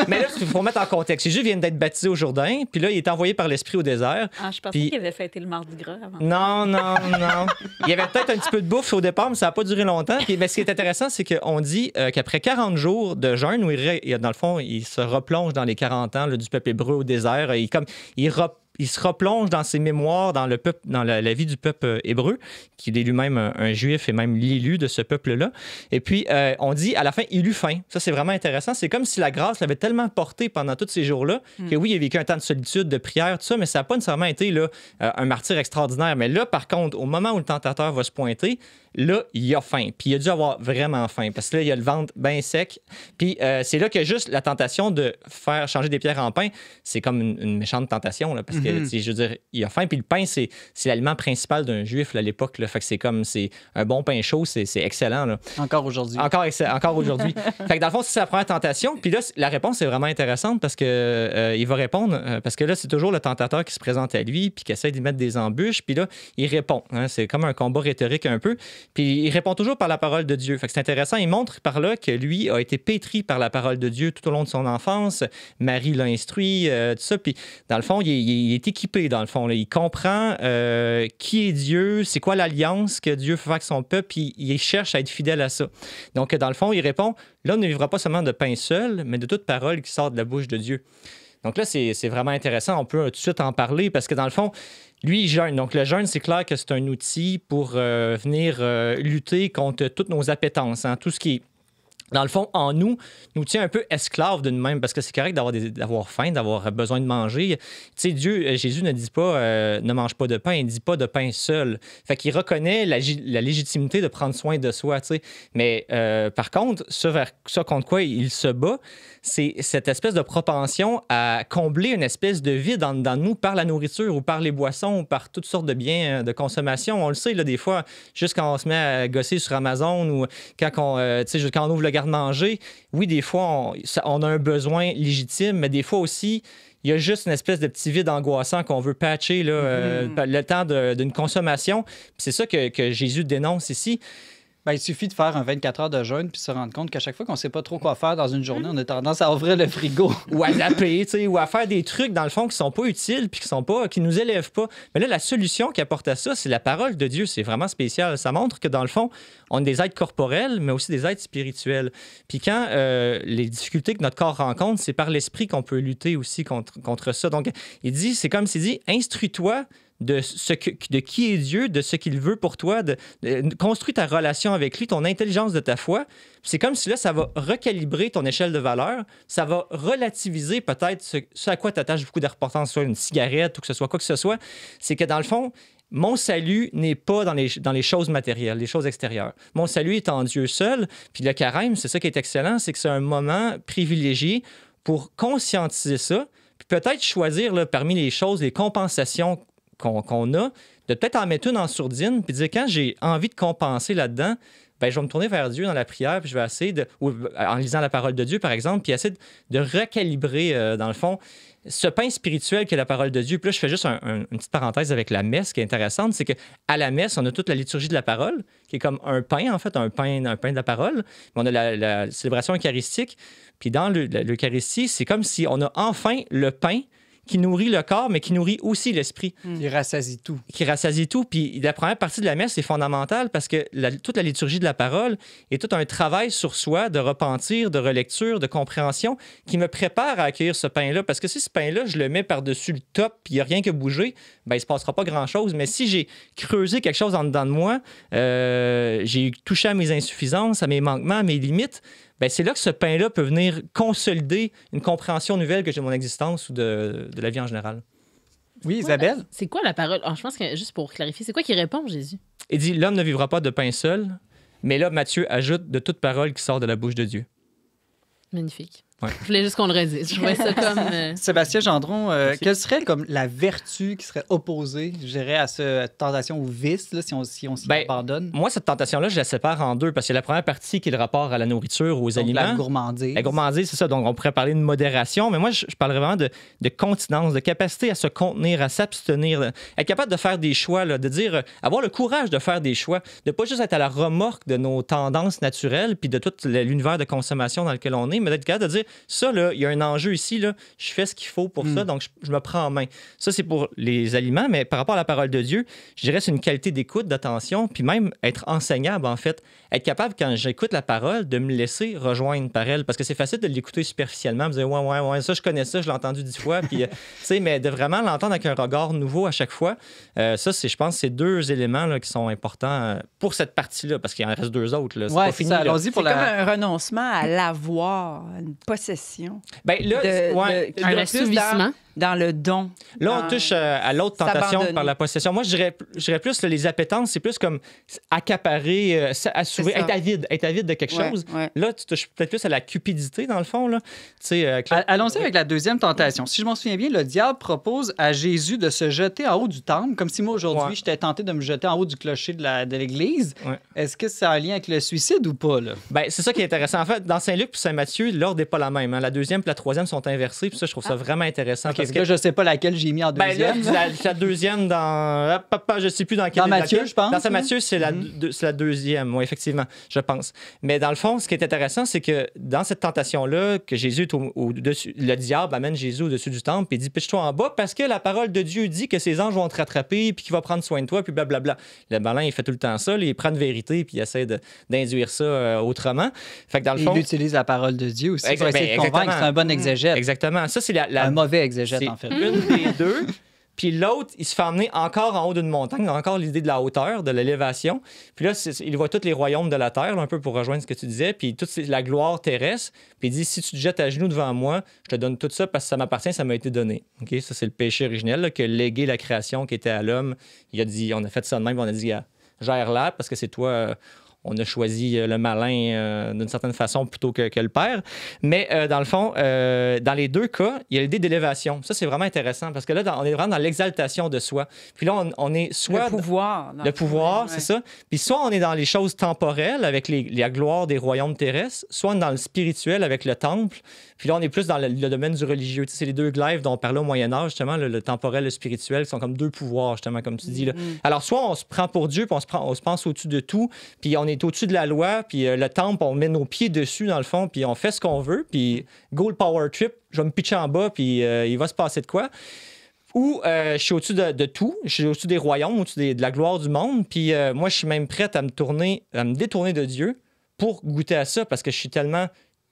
Mais là, il faut mettre en contexte. Jésus vient d'être baptisé au Jourdain, puis là, il est envoyé par l'Esprit au désert. Ah, je pensais qu'il avait fêté le mardi gras avant. Non. Il y avait peut-être un petit peu de bouffe au départ, mais ça n'a pas duré longtemps. Puis, mais ce qui est intéressant, c'est qu'on dit qu'après 40 jours de jeûne, où dans le fond, il se replonge dans les 40 ans là, du peuple hébreu au désert, il se replonge dans ses mémoires, dans le peuple, dans la vie du peuple hébreu, qui est lui-même un juif et même l'élu de ce peuple-là. Et puis, on dit, à la fin, il eut faim. Ça, c'est vraiment intéressant. C'est comme si la grâce l'avait tellement porté pendant tous ces jours-là que oui, il a vécu un temps de solitude, de prière, tout ça, mais ça n'a pas nécessairement été là, un martyr extraordinaire. Mais là, par contre, au moment où le tentateur va se pointer, là, il a faim. Puis il a dû avoir vraiment faim parce que là, il a le ventre bien sec. Puis c'est là que juste la tentation de faire changer des pierres en pain, c'est comme une méchante tentation. Là, parce que, je veux dire, il a faim. Puis le pain, c'est l'aliment principal d'un juif là, à l'époque. Là, fait que c'est un bon pain chaud, c'est excellent. Là. Encore aujourd'hui. Encore aujourd'hui. Fait que dans le fond, c'est la première tentation. Puis là, la réponse est vraiment intéressante parce que il va répondre. Parce que là, c'est toujours le tentateur qui se présente à lui puis qui essaie d'y mettre des embûches. Puis là, il répond. Hein, c'est comme un combat rhétorique un peu. Puis il répond toujours par la parole de Dieu. Fait que c'est intéressant. Il montre par là que lui a été pétri par la parole de Dieu tout au long de son enfance. Marie l'a instruit, tout ça. Puis dans le fond, il est équipé, dans le fond. Là. Il comprend qui est Dieu, c'est quoi l'alliance que Dieu fait faire avec son peuple, puis il cherche à être fidèle à ça. Donc, dans le fond, il répond, l'homme ne vivra pas seulement de pain seul, mais de toute parole qui sort de la bouche de Dieu. Donc là, c'est vraiment intéressant. On peut tout de suite en parler parce que dans le fond, lui, il jeûne. Donc, le jeûne, c'est clair que c'est un outil pour venir lutter contre toutes nos appétences. Hein, tout ce qui est, dans le fond, en nous tient un peu esclaves de nous-mêmes parce que c'est correct d'avoir faim, d'avoir besoin de manger. Tu sais, Jésus ne dit pas ne mange pas de pain, il ne dit pas de pain seul. Fait qu'il reconnaît la légitimité de prendre soin de soi, tu sais. Mais par contre, ça contre quoi il se bat, c'est cette espèce de propension à combler une espèce de vide dans nous par la nourriture ou par les boissons ou par toutes sortes de biens de consommation. On le sait, là, des fois, juste quand on se met à gosser sur Amazon ou quand on ouvre le garde-manger, oui, des fois, on a un besoin légitime, mais des fois aussi, il y a juste une espèce de petit vide angoissant qu'on veut patcher là, le temps d'une consommation. Puis c'est ça que Jésus dénonce ici. Ben, il suffit de faire un 24 heures de jeûne puis se rendre compte qu'à chaque fois qu'on ne sait pas trop quoi faire dans une journée, on a tendance à ouvrir le frigo. Ou à zapper, ou à faire des trucs, dans le fond, qui ne sont pas utiles puis qui nous élèvent pas. Mais là, la solution qui apporte à ça, c'est la parole de Dieu. C'est vraiment spécial. Ça montre que, dans le fond, on est des êtres corporels, mais aussi des êtres spirituels. Puis quand les difficultés que notre corps rencontre, c'est par l'esprit qu'on peut lutter aussi contre ça. Donc, il dit, c'est comme s'il dit, instruis-toi de qui est Dieu, de ce qu'il veut pour toi, de construire ta relation avec lui, ton intelligence de ta foi. C'est comme si là, ça va recalibrer ton échelle de valeur, ça va relativiser peut-être ce à quoi tu attaches beaucoup d'importance, soit une cigarette ou que ce soit quoi que ce soit. C'est que dans le fond, mon salut n'est pas dans les choses matérielles, les choses extérieures. Mon salut est en Dieu seul. Puis le carême, c'est ça qui est excellent, c'est que c'est un moment privilégié pour conscientiser ça, puis peut-être choisir là, parmi les choses, les compensations qu'on a, de peut-être en mettre une en sourdine, puis de dire quand j'ai envie de compenser là-dedans, ben, je vais me tourner vers Dieu dans la prière, puis je vais essayer en lisant la parole de Dieu, par exemple, puis essayer de recalibrer, dans le fond, ce pain spirituel qu'est la parole de Dieu. Puis là, je fais juste une petite parenthèse avec la messe qui est intéressante, c'est qu'à la messe, on a toute la liturgie de la parole, qui est comme un pain, en fait, un pain de la parole. On a la célébration eucharistique, puis dans l'Eucharistie, c'est comme si on a enfin le pain qui nourrit le corps, mais qui nourrit aussi l'esprit. Il rassasie tout. Qui rassasie tout. Puis la première partie de la messe, c'est fondamental parce que toute la liturgie de la parole est tout un travail sur soi de repentir, de relecture, de compréhension qui me prépare à accueillir ce pain-là. Parce que si ce pain-là, je le mets par-dessus le top puis il n'y a rien que bouger, ben, il ne se passera pas grand-chose. Mais si j'ai creusé quelque chose en dedans de moi, j'ai touché à mes insuffisances, à mes manquements, à mes limites, ben c'est là que ce pain-là peut venir consolider une compréhension nouvelle que j'ai de mon existence ou de la vie en général. Oui, Isabelle? C'est quoi la parole? Je pense que, juste pour clarifier, c'est quoi qui répond, Jésus? Il dit, l'homme ne vivra pas de pain seul, mais là, Matthieu ajoute de toute parole qui sort de la bouche de Dieu. Magnifique. Ouais. Je voulais juste qu'on le redise. Je trouvais ça comme... Sébastien Gendron, quelle serait comme la vertu qui serait opposée, je dirais, à cette tentation ou vice, là, si on s'y abandonne? Moi, cette tentation-là, je la sépare en deux parce que la première partie qui est le rapport à la nourriture, aux Donc, aliments. la gourmandise. La gourmandise, c'est ça. Donc, on pourrait parler de modération, mais moi, je parlerais vraiment de continence, de capacité à se contenir, à s'abstenir, être capable de faire des choix, là, de dire, avoir le courage de faire des choix, de pas juste être à la remorque de nos tendances naturelles puis de tout l'univers de consommation dans lequel on est, mais d'être capable de dire, ça, là, il y a un enjeu ici, là, je fais ce qu'il faut pour ça, donc je me prends en main. Ça, c'est pour les aliments, mais par rapport à la parole de Dieu, je dirais c'est une qualité d'écoute, d'attention, puis même être enseignable, en fait. Être capable, quand j'écoute la parole, de me laisser rejoindre par elle, parce que c'est facile de l'écouter superficiellement, me dire, ouais, ça, je connais ça, je l'ai entendu 10 fois, puis, tu sais, mais de vraiment l'entendre avec un regard nouveau à chaque fois, ça, c'est, je pense, c'est deux éléments là, qui sont importants pour cette partie-là, parce qu'il en reste deux autres. Là. C'est pas fini. Ça, allons-y pour c'est comme un renoncement à l'avoir, une possession. Ben, là, un assouvissement. Dans le don. Là, on touche à l'autre tentation par la possession. Moi, je dirais plus les appétences, c'est plus comme accaparer, assouvir, être avide de quelque chose. Ouais. Là, tu touches peut-être plus à la cupidité, dans le fond. Là. Allons-y avec la deuxième tentation. Si je m'en souviens bien, le diable propose à Jésus de se jeter en haut du temple, comme si moi, aujourd'hui, j'étais tenté de me jeter en haut du clocher de l'Église. Ouais. Est-ce que ça a un lien avec le suicide ou pas? Là? Ben, c'est ça qui est intéressant. En fait, dans Saint-Luc et Saint-Matthieu, l'ordre n'est pas la même. Hein. La deuxième et la troisième sont inversées. Puis ça, je trouve ça vraiment intéressant. Okay, parce que là, je ne sais pas laquelle j'ai mis en deuxième. Ben là, la deuxième dans... je ne sais plus dans quelle... Dans Matthieu, je pense. Dans Saint-Matthieu, c'est la deuxième, oui, effectivement, je pense. Mais dans le fond, ce qui est intéressant, c'est que dans cette tentation-là, que Jésus est au-dessus... Le diable amène Jésus au-dessus du temple, puis il dit « Pitche-toi en bas, parce que la parole de Dieu dit que ses anges vont te rattraper, puis qu'il va prendre soin de toi, puis blablabla. » Le malin, il fait tout le temps ça, il prend une vérité, puis il essaie d'induire ça autrement. Fait que dans le fond... Il utilise la parole de Dieu aussi pour essayer de convaincre. C'est un bon exégète. Exactement. Ça, c'est un mauvais exégète, en fait. Une des deux. Puis l'autre, il se fait emmener encore en haut d'une montagne. Il a encore l'idée de la hauteur, de l'élévation. Puis là, il voit tous les royaumes de la terre, là, un peu pour rejoindre ce que tu disais, puis toute la gloire terrestre. Puis il dit, si tu te jettes à genoux devant moi, je te donne tout ça parce que ça m'appartient, ça m'a été donné. Okay? Ça, c'est le péché originel là, qui a légué la création qui était à l'homme. Il a dit, on a fait ça de même, on a dit, gère-la parce que c'est toi... On a choisi le malin d'une certaine façon plutôt que le père. Mais dans le fond, dans les deux cas, il y a l'idée d'élévation. Ça, c'est vraiment intéressant parce que là, on est vraiment dans l'exaltation de soi. Puis là, on est soit... Le pouvoir. Le pouvoir, c'est ça. Puis soit on est dans les choses temporelles avec la gloire des royaumes terrestres, soit on est dans le spirituel avec le temple. Puis là, on est plus dans le domaine du religieux. Tu sais, c'est les deux glaives dont on parlait au Moyen-Âge, justement, le temporel et le spirituel, qui sont comme deux pouvoirs, justement, comme tu dis. Là. Alors, soit on se prend pour Dieu, puis on se pense au-dessus de tout, puis on est au-dessus de la loi, puis le temple, on met nos pieds dessus, dans le fond, puis on fait ce qu'on veut, puis go le power trip, je vais me pitcher en bas, puis il va se passer de quoi. Ou je suis au-dessus de tout, je suis au-dessus des royaumes, au-dessus de la gloire du monde, puis moi, je suis même prête à me détourner de Dieu pour goûter à ça, parce que je suis tellement...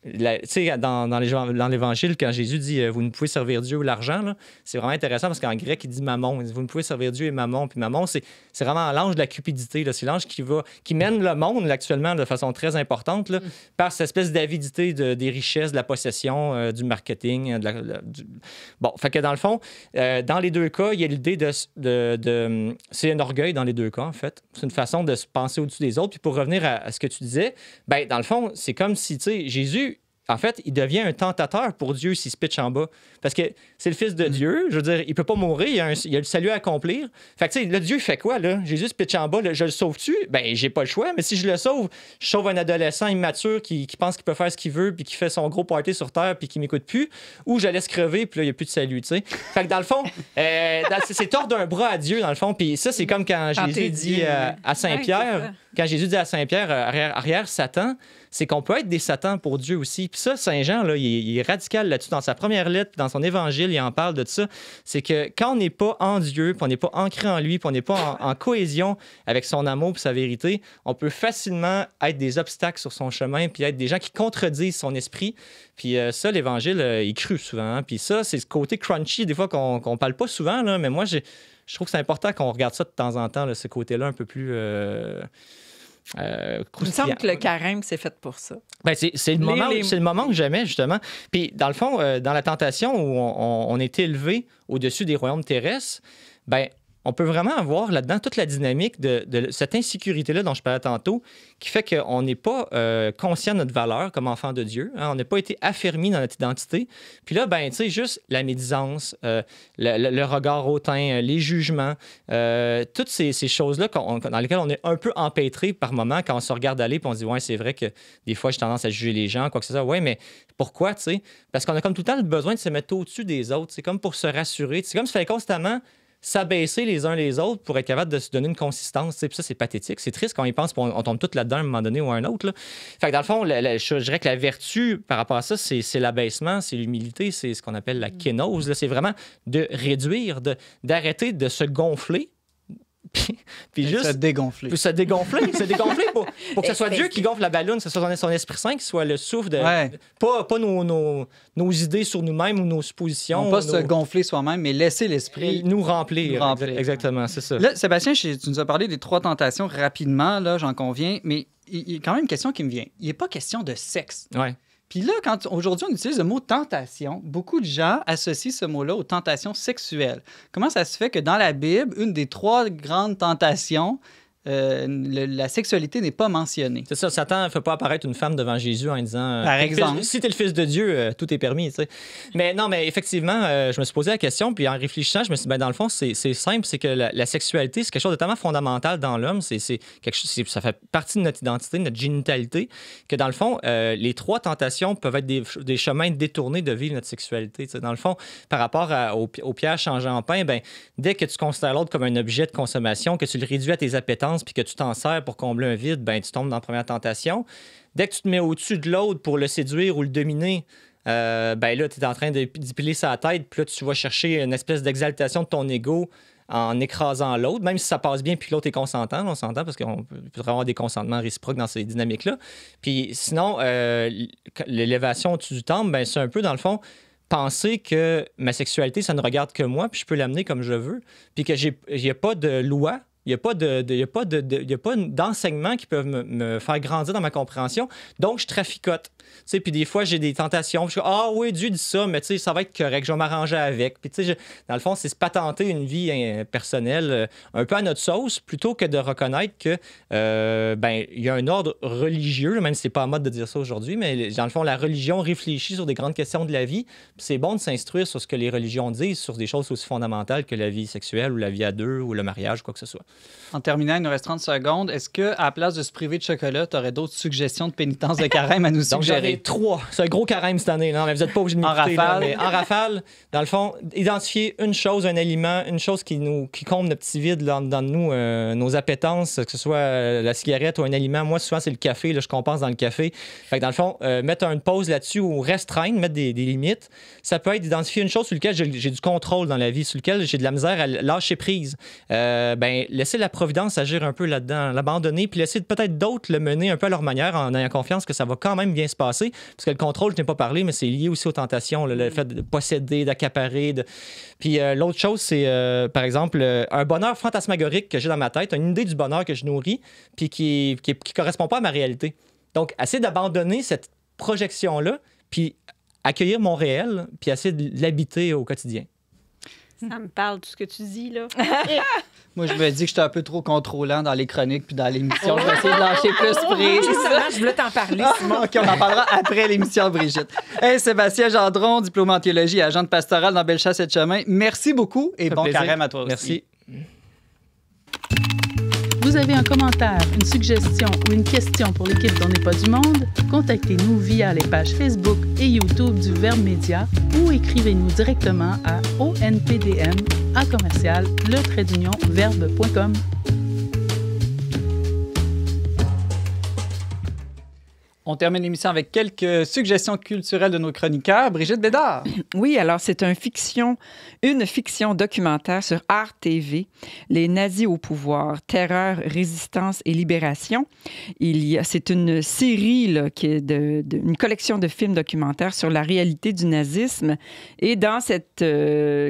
Tu sais, dans l'Évangile, quand Jésus dit « Vous ne pouvez servir Dieu ou l'argent », c'est vraiment intéressant parce qu'en grec, il dit « mammon ». Il dit « Vous ne pouvez servir Dieu et mammon ». Puis mammon, c'est vraiment l'ange de la cupidité. Là. C'est l'ange qui mène le monde, là, actuellement, de façon très importante, là, par cette espèce d'avidité des richesses, de la possession, du marketing. Bon, fait que dans le fond, dans les deux cas, il y a l'idée de c'est un orgueil dans les deux cas, en fait. C'est une façon de se penser au-dessus des autres. Puis pour revenir à ce que tu disais, ben dans le fond, c'est comme si, tu sais, Jésus... En fait, il devient un tentateur pour Dieu s'il se pitche en bas. Parce que c'est le Fils de Dieu. Je veux dire, il peut pas mourir. Il y a le salut à accomplir. Fait que, tu sais, là, Dieu fait quoi, là? Jésus se pitche en bas. Là, je le sauve-tu? Ben, j'ai pas le choix. Mais si je le sauve, je sauve un adolescent immature qui pense qu'il peut faire ce qu'il veut puis qui fait son gros party sur Terre puis qui m'écoute plus. Ou je la laisse crever puis là, il n'y a plus de salut, tu sais. Fait que, dans le fond, c'est tordre un bras à Dieu, dans le fond. Puis ça, c'est comme quand Jésus dit à Saint-Pierre... Quand Jésus dit à Saint-Pierre, arrière Satan, c'est qu'on peut être des Satans pour Dieu aussi. Puis ça, Saint-Jean, là, il est radical là-dessus. Dans sa première lettre, puis dans son évangile, il en parle de ça. C'est que quand on n'est pas en Dieu, puis on n'est pas ancré en lui, puis on n'est pas en cohésion avec son amour et sa vérité, on peut facilement être des obstacles sur son chemin, puis être des gens qui contredisent son esprit. Puis ça, l'Évangile, il crue souvent. Hein. Puis ça, c'est ce côté crunchy, des fois, qu'on parle pas souvent, là, mais moi, je trouve que c'est important qu'on regarde ça de temps en temps, là, ce côté-là un peu plus... Il me croustillant. semble que le carême, c'est fait pour ça. Ben, c'est le moment que j'aimais, justement. Puis, dans le fond, dans la tentation où on est élevé au-dessus des royaumes terrestres, ben, on peut vraiment avoir là-dedans toute la dynamique de cette insécurité-là dont je parlais tantôt, qui fait qu'on n'est pas conscient de notre valeur comme enfant de Dieu. Hein, on n'a pas été affermi dans notre identité. Puis là, ben, tu sais, juste la médisance, le regard hautain, les jugements, toutes ces choses-là dans lesquelles on est un peu empêtré par moment quand on se regarde aller et on se dit, ouais, c'est vrai que des fois, j'ai tendance à juger les gens, quoi que ce soit. Ouais, mais pourquoi, tu sais? Parce qu'on a comme tout le temps le besoin de se mettre au-dessus des autres. C'est comme pour se rassurer. C'est comme s'il fallait constamment s'abaisser les uns les autres pour être capable de se donner une consistance. Puis ça, c'est pathétique. C'est triste quand on y pense, on tombe tous là-dedans à un moment donné ou à un autre. Là. Fait que dans le fond, je dirais que la vertu par rapport à ça, c'est l'abaissement, c'est l'humilité, c'est ce qu'on appelle la kénose. C'est vraiment de réduire, d'arrêter de se gonfler. Puis juste se dégonfler. Puis se dégonfler pour que ce soit Dieu qui gonfle la ballonne, que ce soit son Esprit Saint qui soit le souffle de... Ouais. Pas nos idées sur nous-mêmes ou nos suppositions. Non, pas se gonfler soi-même, mais laisser l'esprit nous remplir. Exactement, c'est ça. Là, Sébastien, tu nous as parlé des 3 tentations rapidement, là, j'en conviens, mais il y a quand même une question qui me vient. Il n'est pas question de sexe. Ouais. Puis là, aujourd'hui, on utilise le mot tentation, beaucoup de gens associent ce mot-là aux tentations sexuelles. Comment ça se fait que dans la Bible, une des 3 grandes tentations, la sexualité n'est pas mentionnée? C'est ça, Satan ne fait pas apparaître une femme devant Jésus en disant par exemple, si tu es le Fils de Dieu, tout est permis. Tu sais. Mais non, mais effectivement, je me suis posé la question, puis en réfléchissant, je me suis dit, ben, dans le fond, c'est simple, c'est que la sexualité, c'est quelque chose de tellement fondamental dans l'homme, c'est quelque chose, ça fait partie de notre identité, de notre génitalité, que dans le fond, les 3 tentations peuvent être des chemins détournés de vivre notre sexualité. Tu sais. Dans le fond, par rapport aux pierres changées en pain, ben, dès que tu considères l'autre comme un objet de consommation, que tu le réduis à tes appétences, puis que tu t'en sers pour combler un vide, ben, tu tombes dans la première tentation. Dès que tu te mets au-dessus de l'autre pour le séduire ou le dominer, ben là, tu es en train d'y piler sa tête, puis là, tu vas chercher une espèce d'exaltation de ton ego en écrasant l'autre, même si ça passe bien puis que l'autre est consentant, on s'entend, parce qu'on peut avoir des consentements réciproques dans ces dynamiques-là. Puis sinon, l'élévation au-dessus du temple, ben, c'est un peu, dans le fond, penser que ma sexualité, ça ne regarde que moi, puis je peux l'amener comme je veux, puis qu'il n'y a pas de loi. Il n'y a pas d'enseignement qui peuvent me faire grandir dans ma compréhension. Donc, je traficote. Puis des fois, j'ai des tentations. Je dis, ah oui, Dieu dit ça, mais ça va être correct, je vais m'arranger avec. Puis, dans le fond, c'est se patenter une vie personnelle un peu à notre sauce, plutôt que de reconnaître que il y a un ordre religieux, même si c'est pas à mode de dire ça aujourd'hui, mais dans le fond, la religion réfléchit sur des grandes questions de la vie. Puis c'est bon de s'instruire sur ce que les religions disent, sur des choses aussi fondamentales que la vie sexuelle ou la vie à deux ou le mariage, quoi que ce soit. En terminant, il nous reste 30 secondes. Est-ce qu'à la place de se priver de chocolat, tu aurais d'autres suggestions de pénitence de carême à nous suggérer? Donc, j'en ai 3. C'est un gros carême cette année. Non, mais vous n'êtes pas obligé de m'écouter. En rafale, dans le fond, identifier une chose, un aliment, une chose qui comble le petit vide dans nous, nos appétences, que ce soit la cigarette ou un aliment. Moi, souvent, c'est le café. Là, je compense dans le café. Fait que dans le fond, mettre une pause là-dessus ou restreindre, mettre des limites. Ça peut être d'identifier une chose sur laquelle j'ai du contrôle dans la vie, sur laquelle j'ai de la misère à lâcher prise. Laisser la providence agir un peu là-dedans, l'abandonner, puis laisser peut-être d'autres le mener un peu à leur manière en ayant confiance que ça va quand même bien se passer. Parce que le contrôle, je n'ai pas parlé, mais c'est lié aussi aux tentations, le fait de posséder, d'accaparer. Puis l'autre chose, c'est, par exemple, un bonheur fantasmagorique que j'ai dans ma tête, une idée du bonheur que je nourris, puis qui correspond pas à ma réalité. Donc, essayer d'abandonner cette projection-là, puis accueillir mon réel, puis essayer de l'habiter au quotidien. Ça me parle tout ce que tu dis, là. Moi, je me dis que j'étais un peu trop contrôlant dans les chroniques puis dans l'émission. Je vais essayer de lâcher plus prise. Je voulais t'en parler, Simon. OK, on en parlera après l'émission, Brigitte. Hey, Sébastien Gendron, diplôme en théologie et agent de pastoral dans Bellechasse et Chemin. Merci beaucoup et bon plaisir. carême à toi aussi. Merci. Vous avez un commentaire, une suggestion ou une question pour l'équipe d'On n'est pas du monde? Contactez-nous via les pages Facebook et YouTube du Verbe Média ou écrivez-nous directement à onpdm@le-verbe.com. On termine l'émission avec quelques suggestions culturelles de nos chroniqueurs. Brigitte Bédard. Oui, alors c'est une fiction documentaire sur Arte TV, Les nazis au pouvoir, terreur, résistance et libération. C'est une série là, qui est une collection de films documentaires sur la réalité du nazisme. Et dans cette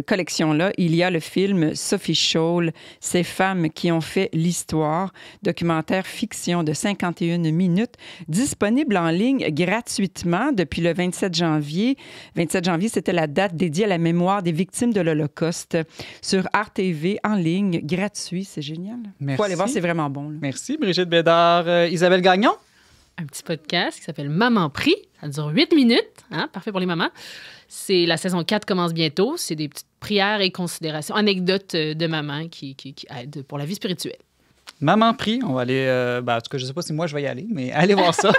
collection-là, il y a le film Sophie Scholl, Ces femmes qui ont fait l'histoire, documentaire fiction de 51 minutes, disponible en ligne gratuitement depuis le 27 janvier. 27 janvier, c'était la date dédiée à la mémoire des victimes de l'Holocauste sur Arte TV en ligne, gratuit. C'est génial. Merci. Faut aller voir, c'est vraiment bon. Là. Merci, Brigitte Bédard. Isabelle Gagnon. Un petit podcast qui s'appelle Maman prie. Ça dure 8 minutes. Hein? Parfait pour les mamans. C'est la saison 4 commence bientôt. C'est des petites prières et considérations, anecdotes de maman qui aident pour la vie spirituelle. Maman prie. On va aller... en tout cas, je ne sais pas si moi je vais y aller, mais allez voir ça.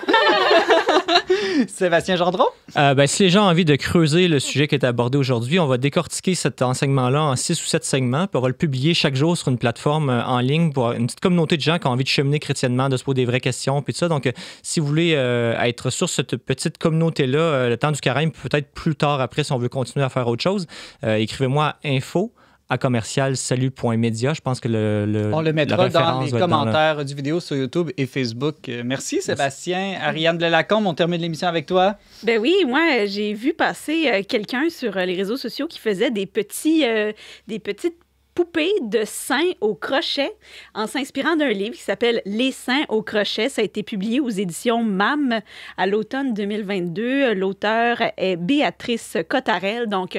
Sébastien Gendron? Si les gens ont envie de creuser le sujet qui est abordé aujourd'hui, on va décortiquer cet enseignement-là en 6 ou 7 segments, puis on va le publier chaque jour sur une plateforme en ligne pour une petite communauté de gens qui ont envie de cheminer chrétiennement, de se poser des vraies questions, puis tout ça. Donc, si vous voulez être sur cette petite communauté-là, le temps du carême, peut-être plus tard après, si on veut continuer à faire autre chose, écrivez-moi info@salut.media. Je pense que on le mettra dans les commentaires du vidéo sur YouTube et Facebook. Merci, Sébastien. Merci. Ariane Blais-Lacombe, on termine l'émission avec toi. Ben oui, moi, j'ai vu passer quelqu'un sur les réseaux sociaux qui faisait des petites poupée de seins au crochet en s'inspirant d'un livre qui s'appelle Les seins au crochet. Ça a été publié aux éditions MAM à l'automne 2022. L'auteur est Béatrice Cottarel. Donc,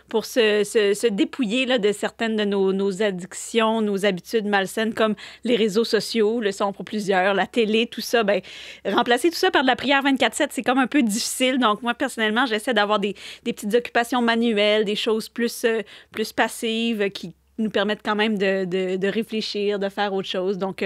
pour se dépouiller là, de certaines de nos addictions, nos habitudes malsaines comme les réseaux sociaux, le son pour plusieurs, la télé, tout ça, ben, remplacer tout ça par de la prière 24/7, c'est comme un peu difficile. Donc, moi, personnellement, j'essaie d'avoir des petites occupations manuelles, des choses plus passives qui nous permettent quand même de réfléchir, de faire autre chose. Donc,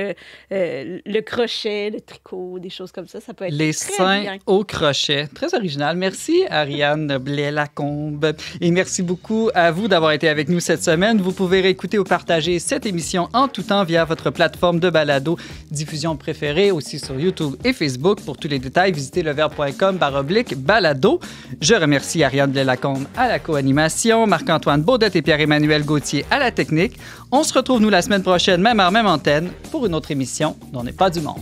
le crochet, le tricot, des choses comme ça, ça peut être Les très seins bien. au crochet. Très original. Merci, Ariane Blais-Lacombe. Et merci beaucoup à vous d'avoir été avec nous cette semaine. Vous pouvez réécouter ou partager cette émission en tout temps via votre plateforme de balado diffusion préférée, aussi sur YouTube et Facebook. Pour tous les détails, visitez leverbe.com/balado. Je remercie Ariane Blais-Lacombe à la co-animation, Marc-Antoine Baudette et Pierre-Emmanuel Gauthier à la technique. On se retrouve, nous, la semaine prochaine, même heure, même antenne, pour une autre émission dont n'est pas du monde.